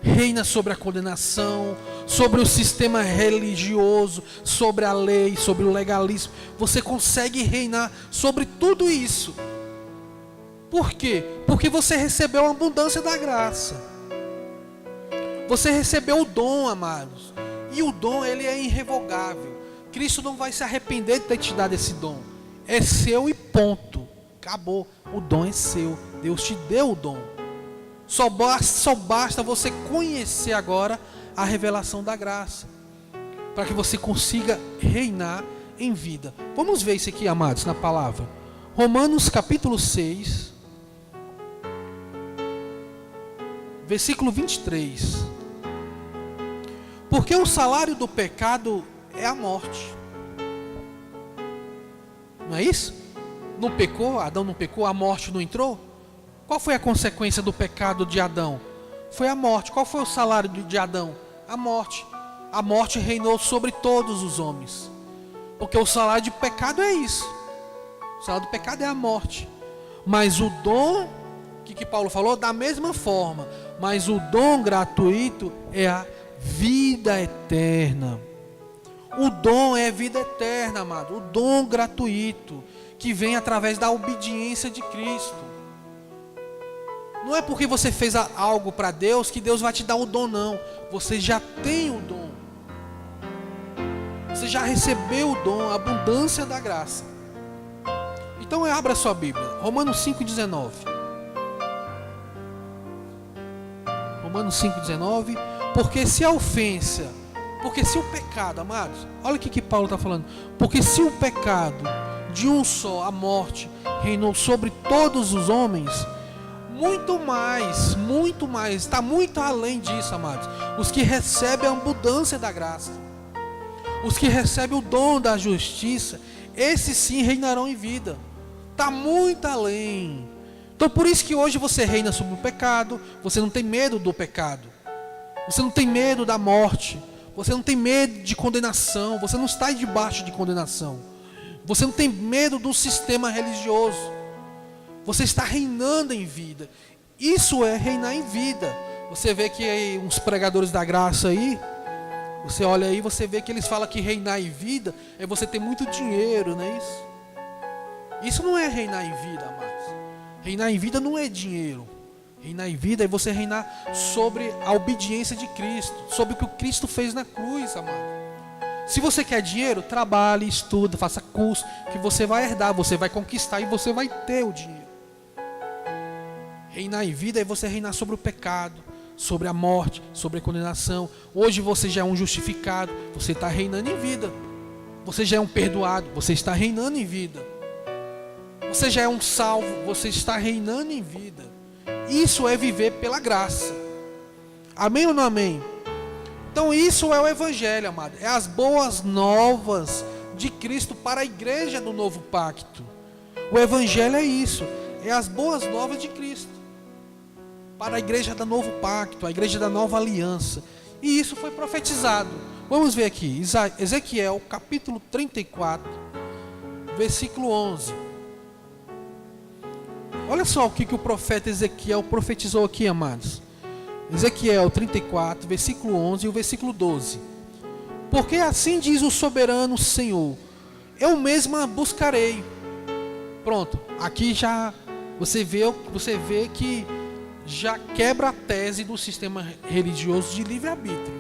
reina sobre a condenação, sobre o sistema religioso, sobre a lei, sobre o legalismo. Você consegue reinar sobre tudo isso. Por quê? Porque você recebeu a abundância da graça. Você recebeu o dom, amados. E o dom, ele é irrevogável. Cristo não vai se arrepender de ter te dado esse dom. É seu e ponto. Acabou. O dom é seu. Deus te deu o dom. Só basta você conhecer agora a revelação da graça, para que você consiga reinar em vida. Vamos ver isso aqui, amados, na palavra. Romanos capítulo 6, versículo 23. Porque o salário do pecado é a morte. Não é isso? Não pecou, Adão não pecou, a morte não entrou? Qual foi a consequência do pecado de Adão? Foi a morte. Qual foi o salário de Adão? A morte. A morte reinou sobre todos os homens. Porque o salário de pecado é isso. O salário do pecado é a morte. Mas o dom, o que Paulo falou? Da mesma forma, mas o dom gratuito é a vida eterna. O dom é vida eterna, amado. O dom gratuito, que vem através da obediência de Cristo. Não é porque você fez algo para Deus que Deus vai te dar o dom, não. Você já tem o dom. Você já recebeu o dom, a abundância da graça. Então abra a sua Bíblia. Romanos 5,19. Romanos 5,19. Porque se a ofensa, porque se o pecado, amados, olha o que Paulo está falando. Porque se o pecado de um só, a morte, reinou sobre todos os homens, muito mais, está muito além disso, amados. Os que recebem a abundância da graça, os que recebem o dom da justiça, esses sim reinarão em vida. Está muito além. Então por isso que hoje você reina sobre o pecado. Você não tem medo do pecado. Você não tem medo da morte. Você não tem medo de condenação. Você não está debaixo de condenação. Você não tem medo do sistema religioso. Você está reinando em vida. Isso é reinar em vida. Você vê que aí, uns pregadores da graça aí, você olha aí, você vê que eles falam que reinar em vida é você ter muito dinheiro, não é isso? Isso não é reinar em vida, amados. Reinar em vida não é dinheiro. Reinar em vida é você reinar sobre a obediência de Cristo, sobre o que o Cristo fez na cruz, amado. Se você quer dinheiro, trabalhe, estude, faça curso, que você vai herdar, você vai conquistar e você vai ter o dinheiro. Reinar em vida é você reinar sobre o pecado, sobre a morte, sobre a condenação. Hoje você já é um justificado, você está reinando em vida. Você já é um perdoado, você está reinando em vida. Você já é um salvo, você está reinando em vida. Isso é viver pela graça. Amém ou não amém? Então isso é o Evangelho, amado. É as boas novas de Cristo para a igreja do novo pacto. O Evangelho é isso. É as boas novas de Cristo para a igreja do novo pacto, a igreja da nova aliança. E isso foi profetizado. Vamos ver aqui, Ezequiel capítulo 34, versículo 11. Olha só o que o profeta Ezequiel profetizou aqui, amados. Ezequiel 34, versículo 11 e o versículo 12. Porque assim diz o soberano Senhor, eu mesmo a buscarei. Pronto, aqui já você vê que já quebra a tese do sistema religioso de livre-arbítrio.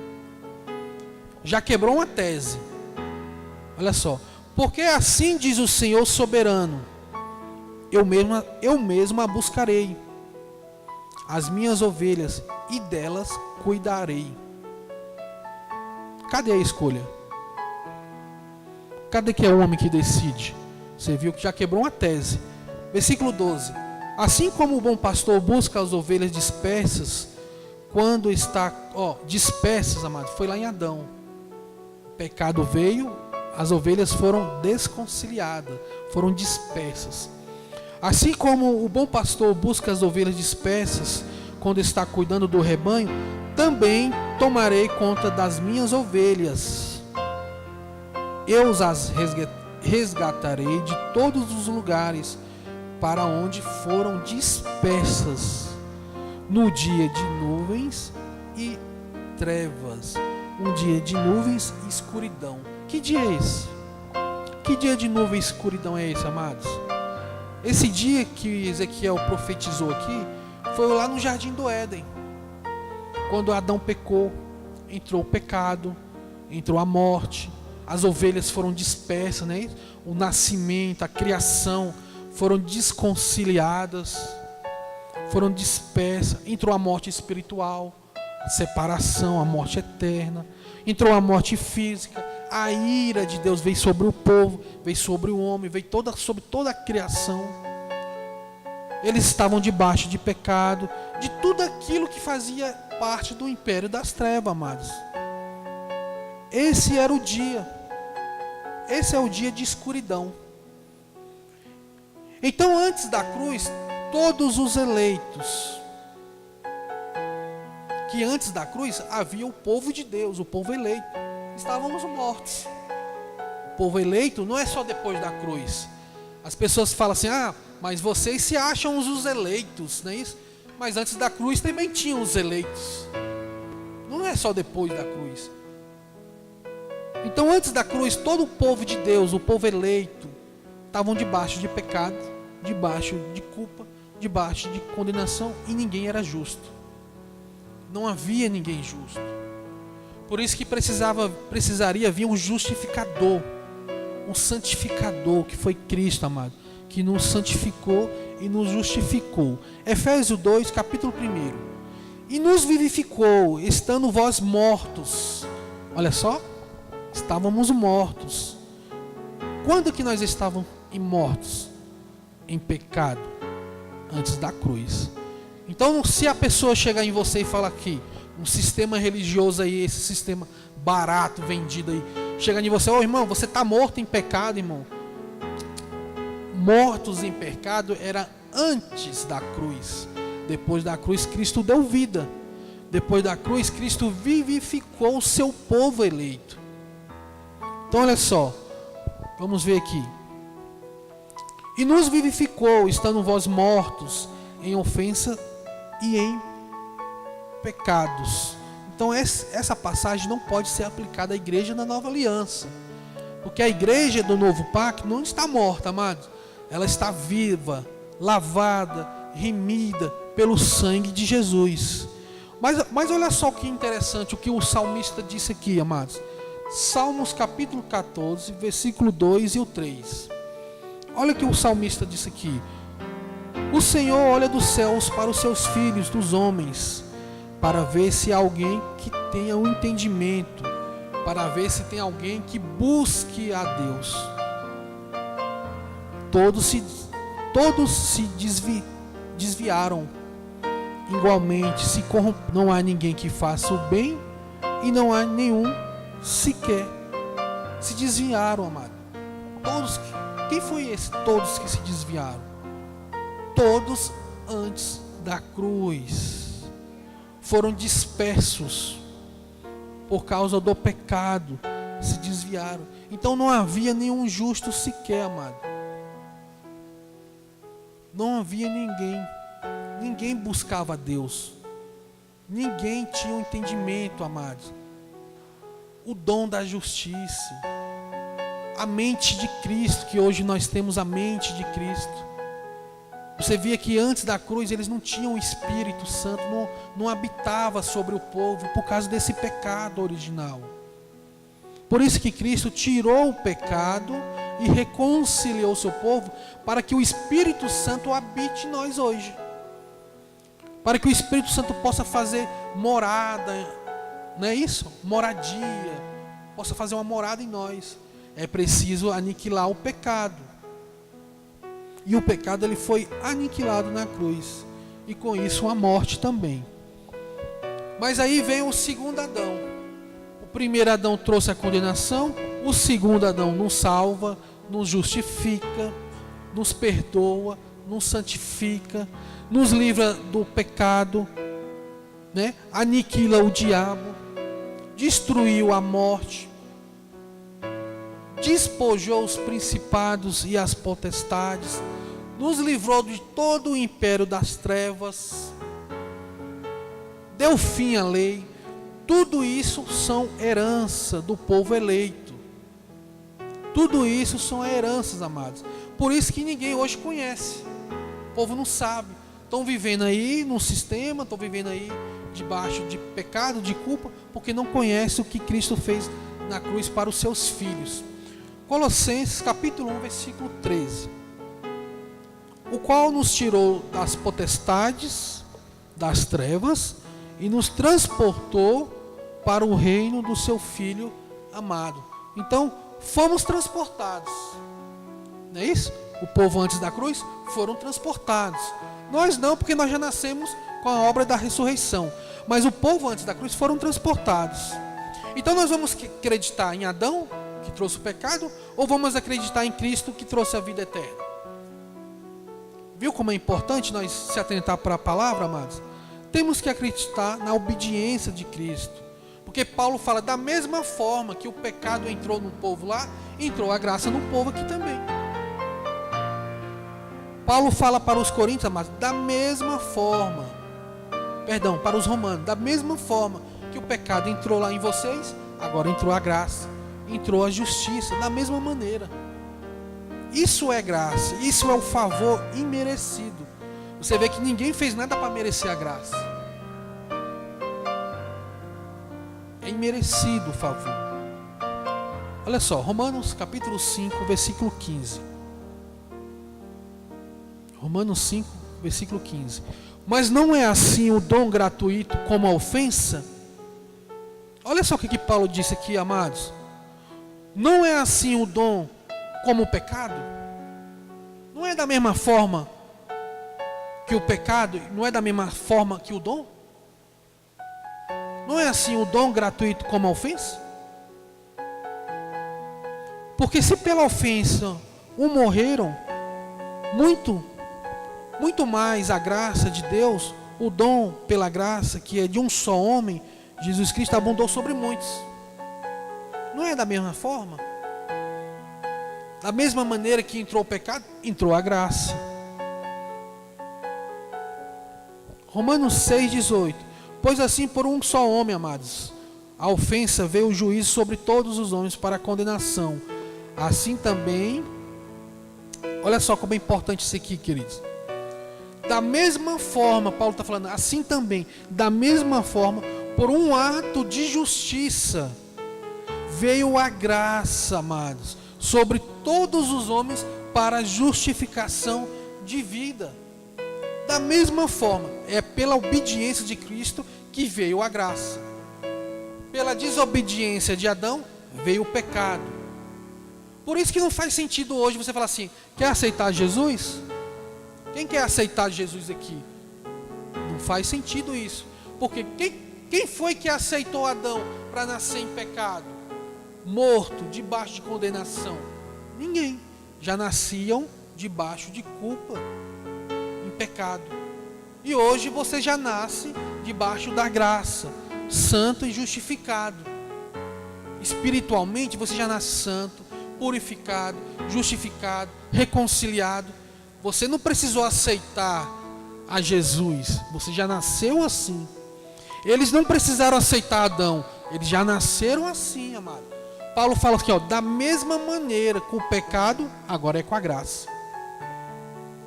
Já quebrou uma tese. Olha só. Porque assim diz o Senhor soberano, eu mesmo a buscarei, as minhas ovelhas, e delas cuidarei. Cadê a escolha? Cadê que é o homem que decide? Você viu que já quebrou uma tese. Versículo 12. Assim como o bom pastor busca as ovelhas dispersas, quando está, dispersas, amado, foi lá em Adão. O pecado veio, as ovelhas foram desconciliadas, foram dispersas. Assim como o bom pastor busca as ovelhas dispersas, quando está cuidando do rebanho, também tomarei conta das minhas ovelhas. Eu as resgatarei de todos os lugares para onde foram dispersas, no dia de nuvens e trevas, um dia de nuvens e escuridão. Que dia é esse? Que dia de nuvem e escuridão é esse, amados? Esse dia que Ezequiel profetizou aqui foi lá no Jardim do Éden, quando Adão pecou, entrou o pecado, entrou a morte, as ovelhas foram dispersas, né? O nascimento, a criação foram desconciliadas, foram dispersas, entrou a morte espiritual, a separação, a morte eterna, entrou a morte física, a ira de Deus veio sobre o povo, veio sobre o homem, veio sobre toda a criação. Eles estavam debaixo de pecado, de tudo aquilo que fazia parte do império das trevas, amados. Esse era o dia. Esse é o dia de escuridão. Então, antes da cruz, todos os eleitos, que antes da cruz havia o povo de Deus, o povo eleito, estávamos mortos. O povo eleito não é só depois da cruz. As pessoas falam assim, mas vocês se acham os eleitos, não é isso? Mas antes da cruz também tinham os eleitos. Não é só depois da cruz. Então antes da cruz, todo o povo de Deus, o povo eleito, estavam debaixo de pecado, debaixo de culpa, debaixo de condenação, e ninguém era justo. Não havia ninguém justo. Por isso que precisaria vir um justificador, um santificador, que foi Cristo, amado, que nos santificou e nos justificou. Efésios 2, capítulo 1. E nos vivificou, estando vós mortos. Olha só, estávamos mortos. Quando que nós estávamos mortos? Em pecado, antes da cruz. Então, se a pessoa chegar em você e falar que um sistema religioso aí, esse sistema barato, vendido aí, chega em você, irmão, você está morto em pecado, irmão. Mortos em pecado era antes da cruz. Depois da cruz, Cristo deu vida. Depois da cruz, Cristo vivificou o seu povo eleito. Então, olha só, vamos ver aqui. E nos vivificou, estando vós mortos em ofensa e em pecados. Então essa passagem não pode ser aplicada à igreja da nova aliança, porque a igreja do novo pacto não está morta, amados. Ela está viva, lavada, remida pelo sangue de Jesus. Mas olha só que interessante o que o salmista disse aqui, amados. Salmos capítulo 14, versículo 2 e o 3. Olha o que o salmista disse aqui. O Senhor olha dos céus para os seus filhos, dos homens, para ver se há alguém que tenha um entendimento, para ver se tem alguém que busque a Deus. Todos se desviaram igualmente, se corromperam. Não há ninguém que faça o bem e não há nenhum sequer. Se desviaram, amado. Quem foi esse? Todos que se desviaram. Todos antes da cruz foram dispersos por causa do pecado, se desviaram. Então não havia nenhum justo sequer, amado. Não havia ninguém buscava Deus, ninguém tinha um entendimento, amados, o dom da justiça, a mente de Cristo, que hoje nós temos a mente de Cristo. Você via que antes da cruz eles não tinham o Espírito Santo, não habitava sobre o povo por causa desse pecado original. Por isso que Cristo tirou o pecado e reconciliou o seu povo, para que o Espírito Santo habite em nós hoje. Para que o Espírito Santo possa fazer morada, não é isso? Moradia, possa fazer uma morada em nós. É preciso aniquilar o pecado. E o pecado ele foi aniquilado na cruz. E com isso a morte também. Mas aí vem o segundo Adão. O primeiro Adão trouxe a condenação. O segundo Adão nos salva, nos justifica, nos perdoa, nos santifica, nos livra do pecado, né? Aniquila o diabo, destruiu a morte, despojou os principados e as potestades, nos livrou de todo o império das trevas, deu fim à lei. Tudo isso são herança do povo eleito. Tudo isso são heranças, amados. Por isso que ninguém hoje conhece. O povo não sabe. Estão vivendo aí no sistema, estão vivendo aí debaixo de pecado, de culpa, porque não conhece o que Cristo fez na cruz para os seus filhos. Colossenses capítulo 1, versículo 13. O qual nos tirou das potestades, das trevas, e nos transportou para o reino do seu Filho amado. Então, fomos transportados. Não é isso? O povo antes da cruz foram transportados. Nós não, porque nós já nascemos com a obra da ressurreição. Mas o povo antes da cruz foram transportados. Então nós vamos acreditar em Adão, que trouxe o pecado, ou vamos acreditar em Cristo, que trouxe a vida eterna? Viu como é importante nós se atentar para a palavra, amados? Temos que acreditar na obediência de Cristo. Porque Paulo fala, da mesma forma que o pecado entrou no povo lá, entrou a graça no povo aqui também. Paulo fala para os coríntios, amados, da mesma forma, para os romanos, da mesma forma que o pecado entrou lá em vocês, agora entrou a graça, entrou a justiça, da mesma maneira. Isso é graça, isso é o favor imerecido. Você vê que ninguém fez nada para merecer a graça. É imerecido o favor. Olha só, Romanos capítulo 5, versículo 15. Romanos 5, versículo 15. Mas não é assim o dom gratuito como a ofensa? Olha só o que Paulo disse aqui, amados. Não é assim o dom como o pecado? Não é da mesma forma que o pecado? Não é da mesma forma que o dom? Não é assim o dom gratuito como a ofensa? Porque se pela ofensa morreram, muito mais a graça de Deus, o dom pela graça, que é de um só homem, Jesus Cristo, abundou sobre muitos. Não é da mesma forma? Da mesma maneira que entrou o pecado, entrou a graça. Romanos 6,18. Pois assim, por um só homem, amados, a ofensa veio o juízo sobre todos os homens para a condenação. Assim também, olha só como é importante isso aqui, queridos. Da mesma forma, Paulo está falando, assim também, da mesma forma, por um ato de justiça, veio a graça, amados, sobre todos os homens para a justificação de vida. Da mesma forma, é pela obediência de Cristo que veio a graça. Pela desobediência de Adão, veio o pecado. Por isso que não faz sentido hoje você falar assim, quer aceitar Jesus? Quem quer aceitar Jesus aqui? Não faz sentido isso. Porque quem foi que aceitou Adão para nascer em pecado? Morto, debaixo de condenação? Ninguém. Já nasciam debaixo de culpa, em pecado. E hoje você já nasce debaixo da graça, santo e justificado. Espiritualmente você já nasce santo, purificado, justificado, reconciliado. Você não precisou aceitar a Jesus, você já nasceu assim. Eles não precisaram aceitar Adão, eles já nasceram assim, amado. Paulo fala aqui, da mesma maneira, com o pecado, agora é com a graça.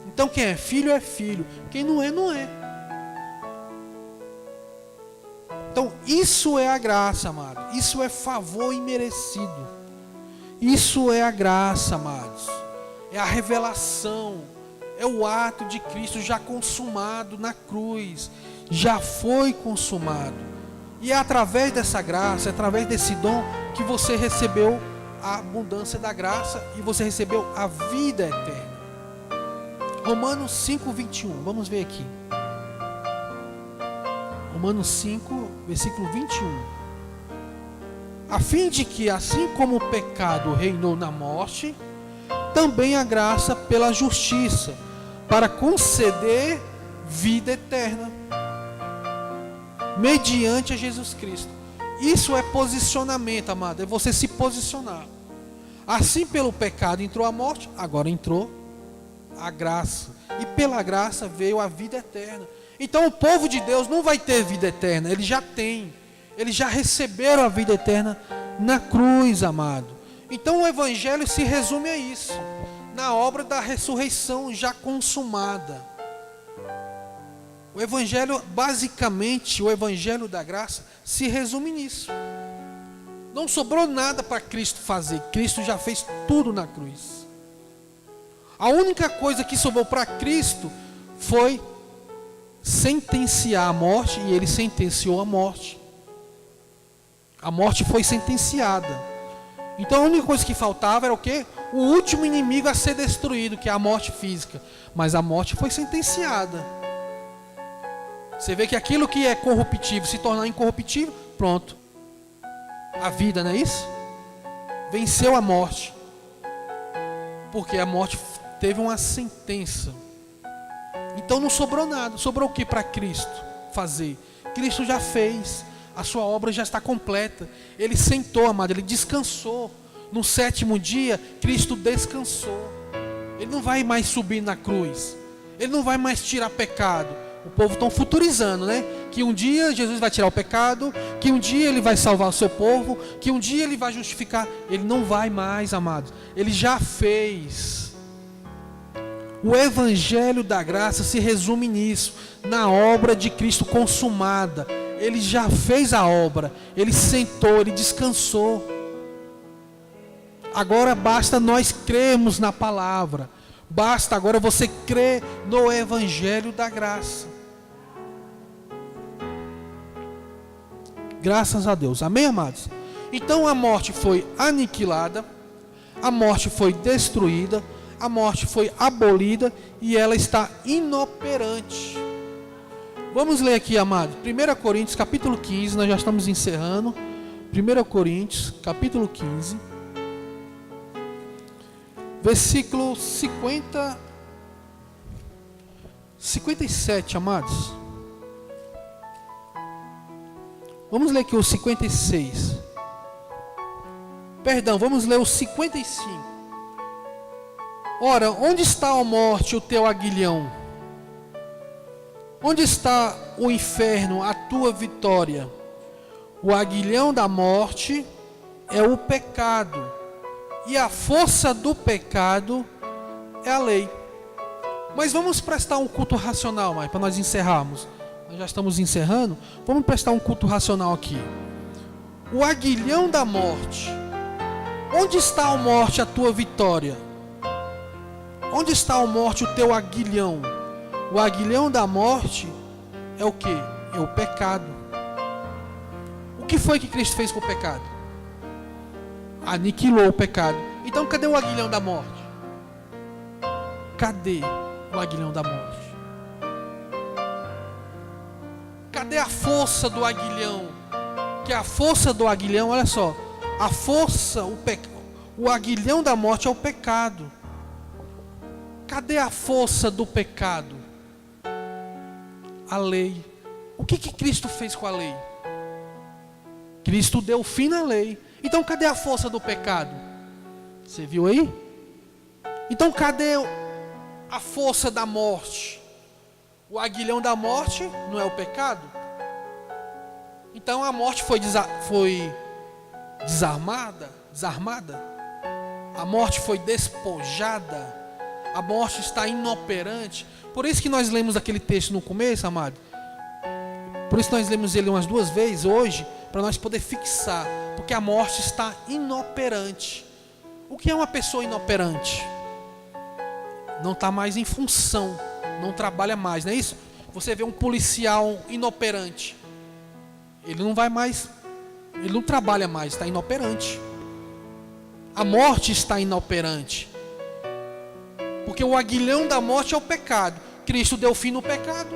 Então quem é filho, quem não é, não é. Então isso é a graça, amado. Isso é favor imerecido. Isso é a graça, amados. É a revelação. É o ato de Cristo já consumado na cruz. Já foi consumado. E é através dessa graça, é através desse dom, que você recebeu a abundância da graça e você recebeu a vida eterna. Romanos 5, 21. Vamos ver aqui. Romanos 5, versículo 21. A fim de que, assim como o pecado reinou na morte, também a graça pela justiça, para conceder vida eterna, mediante a Jesus Cristo. Isso é posicionamento, amado, é você se posicionar. Assim pelo pecado entrou a morte, agora entrou a graça. E pela graça veio a vida eterna. Então o povo de Deus não vai ter vida eterna, ele já tem. Eles já receberam a vida eterna na cruz, amado. Então o Evangelho se resume a isso. Na obra da ressurreição já consumada. O Evangelho, basicamente, o Evangelho da graça se resume nisso. Não sobrou nada para Cristo fazer. Cristo já fez tudo na cruz. A única coisa que sobrou para Cristo foi sentenciar a morte, e ele sentenciou a morte. A morte foi sentenciada. Então a única coisa que faltava era o quê? O último inimigo a ser destruído, que é a morte física. Mas a morte foi sentenciada. Você vê que aquilo que é corruptível se tornar incorruptível, pronto. A vida, não é isso? Venceu a morte. Porque a morte teve uma sentença. Então não sobrou nada. Sobrou o que para Cristo fazer? Cristo já fez. A sua obra já está completa. Ele sentou, amado, ele descansou. No sétimo dia, Cristo descansou. Ele não vai mais subir na cruz. Ele não vai mais tirar pecado. O povo está futurizando, né? Que um dia Jesus vai tirar o pecado, que um dia Ele vai salvar o seu povo, que um dia Ele vai justificar. Ele não vai mais, amados. Ele já fez. O Evangelho da Graça se resume nisso, na obra de Cristo consumada. Ele já fez a obra, Ele sentou, Ele descansou. Agora basta nós crermos na palavra. Basta agora você crer no Evangelho da Graça. Graças a Deus, amém, amados? Então a morte foi aniquilada, a morte foi destruída, a morte foi abolida e ela está inoperante. Vamos ler aqui, amados, 1 Coríntios capítulo 15, nós já estamos encerrando. 1 Coríntios capítulo 15, versículo 57, amados. Vamos ler aqui o 56. Perdão, vamos ler o 55. Ora, onde está, ó morte, o teu aguilhão? Onde está o inferno, a tua vitória? O aguilhão da morte é o pecado, e a força do pecado é a lei. Mas vamos prestar um culto racional, mãe, para nós encerrarmos. Nós já estamos encerrando. Vamos prestar um culto racional aqui. O aguilhão da morte. Onde está, a morte, a tua vitória? Onde está, a morte, o teu aguilhão? O aguilhão da morte é o que? É o pecado. O que foi que Cristo fez com o pecado? Aniquilou o pecado. Então cadê o aguilhão da morte? Cadê o aguilhão da morte? Cadê a força do aguilhão? Que a força do aguilhão, olha só, a força, o aguilhão da morte é o pecado. Cadê a força do pecado? A lei. O que Cristo fez com a lei? Cristo deu fim na lei. Então cadê a força do pecado? Você viu aí? Então cadê a força da morte? O aguilhão da morte não é o pecado? Então a morte foi desarmada? A morte foi despojada? A morte está inoperante? Por isso que nós lemos aquele texto no começo, amado. Por isso nós lemos ele umas 2 vezes hoje, para nós poder fixar. Porque a morte está inoperante. O que é uma pessoa inoperante? Não está mais em função, não trabalha mais, não é isso? Você vê um policial inoperante, ele não vai mais, ele não trabalha mais, está inoperante. A morte está inoperante, porque o aguilhão da morte é o pecado. Cristo deu fim no pecado,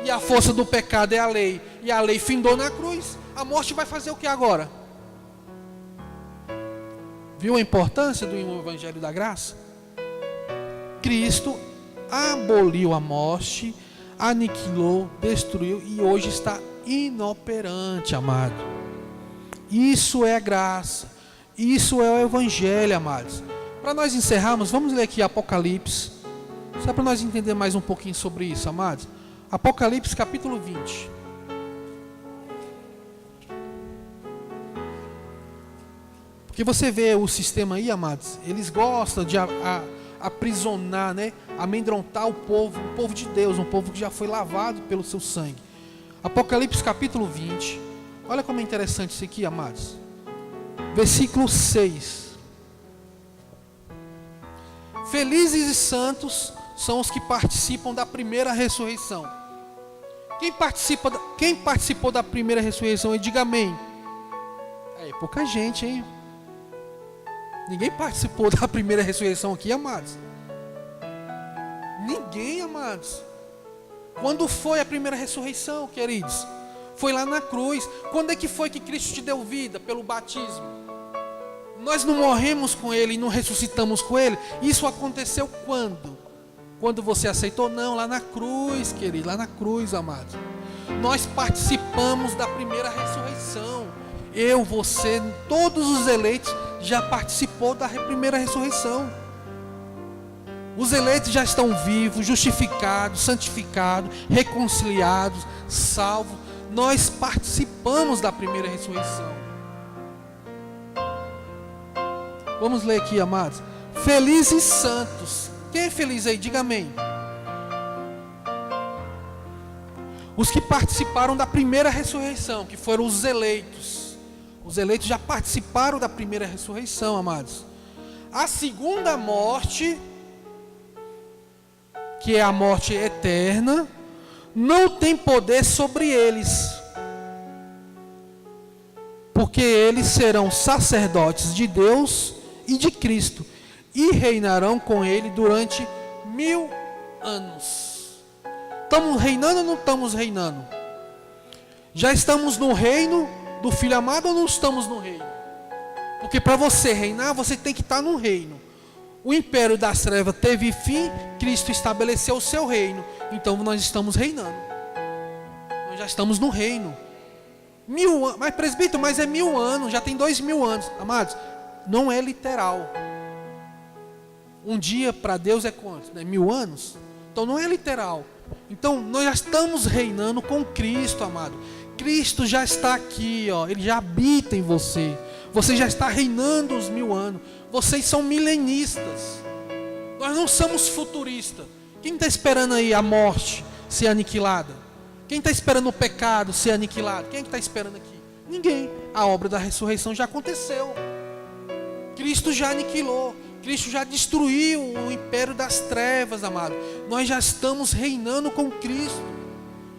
e a força do pecado é a lei, e a lei findou na cruz. A morte vai fazer o que agora? Viu a importância do Evangelho da Graça? Cristo aboliu a morte, aniquilou, destruiu e hoje está inoperante, amado. Isso é a graça, isso é o Evangelho, amados. Para nós encerrarmos, vamos ler aqui Apocalipse, só para nós entender mais um pouquinho sobre isso, amados. Apocalipse capítulo 20. Porque você vê o sistema aí, amados, eles gostam de aprisionar, né? Amedrontar o povo de Deus, um povo que já foi lavado pelo seu sangue. Apocalipse capítulo 20. Olha como é interessante isso aqui, amados. Versículo 6. Felizes e santos são os que participam da primeira ressurreição. Quem participou da primeira ressurreição? Diga amém. É pouca gente, hein? Ninguém participou da primeira ressurreição aqui, amados. Ninguém, amados. Quando foi a primeira ressurreição, queridos? Foi lá na cruz. Quando é que foi que Cristo te deu vida? Pelo batismo. Nós não morremos com Ele e não ressuscitamos com Ele. Isso aconteceu quando? Quando você aceitou? Não, lá na cruz, querido. Lá na cruz, amados. Nós participamos da primeira ressurreição. Eu, você, todos os eleitos já participou da primeira ressurreição. Os eleitos já estão vivos, justificados, santificados, reconciliados, salvos. Nós participamos da primeira ressurreição. Vamos ler aqui, amados. Felizes santos. Quem é feliz aí? Diga amém. Os que participaram da primeira ressurreição, que foram os eleitos. Os eleitos já participaram da primeira ressurreição, amados. A segunda morte, que é a morte eterna, não tem poder sobre eles, porque eles serão sacerdotes de Deus e de Cristo, e reinarão com ele durante 1000 anos. Estamos reinando ou não estamos reinando? Já estamos no reino do Filho amado ou não estamos no reino? Porque para você reinar, você tem que estar no reino. O império das trevas teve fim, Cristo estabeleceu o seu reino. Então nós estamos reinando. Nós já estamos no reino. 1000 anos, mas presbítero, mas é 1000 anos, já tem 2000 anos. Amados, não é literal. Um dia para Deus é quanto? 1000 anos? Então não é literal. Então nós já estamos reinando com Cristo, amado. Cristo já está aqui, ó. Ele já habita em você. Você já está reinando os 1000 anos. Vocês são milenistas. Nós não somos futuristas. Quem está esperando aí a morte ser aniquilada? Quem está esperando o pecado ser aniquilado? Quem é que está esperando aqui? Ninguém. A obra da ressurreição já aconteceu. Cristo já aniquilou. Cristo já destruiu o império das trevas, amado. Nós já estamos reinando com Cristo.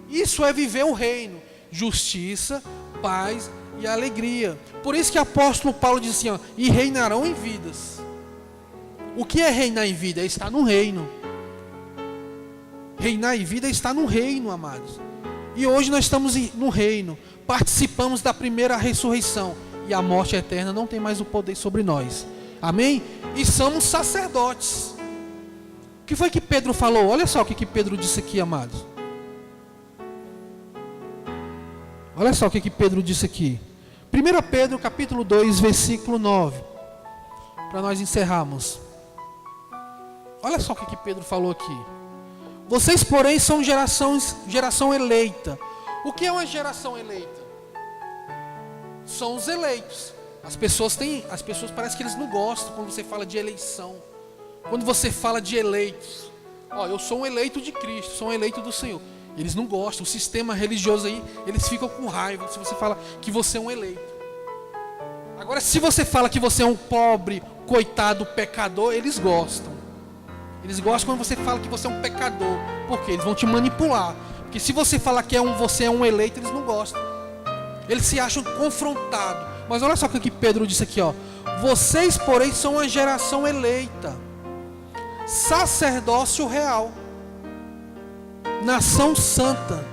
Isso é viver o reino. Justiça, paz e alegria. Por isso que o apóstolo Paulo diz assim, ó, e reinarão em vidas. O que é reinar em vida? É estar no reino. Reinar em vida é estar no reino, amados. E hoje nós estamos no reino. Participamos da primeira ressurreição. E a morte eterna não tem mais o poder sobre nós. Amém? E somos sacerdotes. O que foi que Pedro falou? Olha só o que Pedro disse aqui, amados. Olha só o que Pedro disse aqui. 1 Pedro capítulo 2, versículo 9. Para nós encerrarmos. Olha só o que Pedro falou aqui. Vocês, porém, são geração eleita. O que é uma geração eleita? São os eleitos. As pessoas parece que eles não gostam quando você fala de eleição. Quando você fala de eleitos. Ó, eu sou um eleito de Cristo, sou um eleito do Senhor. Eles não gostam, o sistema religioso aí, eles ficam com raiva se você fala que você é um eleito. Agora, se você fala que você é um pobre, coitado, pecador, eles gostam. Eles gostam quando você fala que você é um pecador. Por quê? Eles vão te manipular. Porque se você falar que você é um eleito, eles não gostam. Eles se acham confrontados. Mas olha só o que Pedro disse aqui, ó. Vocês, porém, são uma geração eleita, sacerdócio real, nação santa,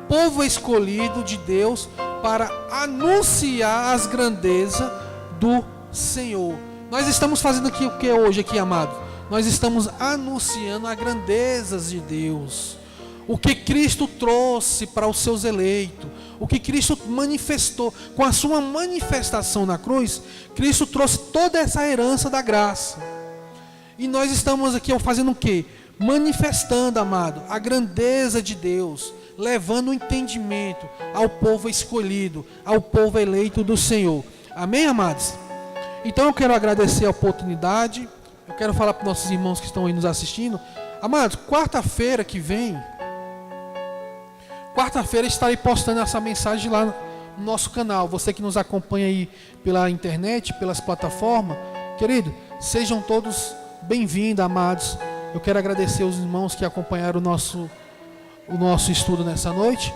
povo escolhido de Deus para anunciar as grandezas do Senhor. Nós estamos fazendo aqui o que hoje aqui, amado? Nós estamos anunciando as grandezas de Deus. O que Cristo trouxe para os seus eleitos. O que Cristo manifestou. Com a sua manifestação na cruz, Cristo trouxe toda essa herança da graça. E nós estamos aqui fazendo o quê? Manifestando, amado, a grandeza de Deus, levando o entendimento ao povo escolhido, ao povo eleito do Senhor. Amém, amados? Então eu quero agradecer a oportunidade. Eu quero falar para os nossos irmãos que estão aí nos assistindo. Amados, quarta-feira que vem, estarei postando essa mensagem lá no nosso canal. Você que nos acompanha aí pela internet, pelas plataformas, querido, sejam todos bem-vindos, amados. Eu quero agradecer os irmãos que acompanharam o nosso estudo nessa noite.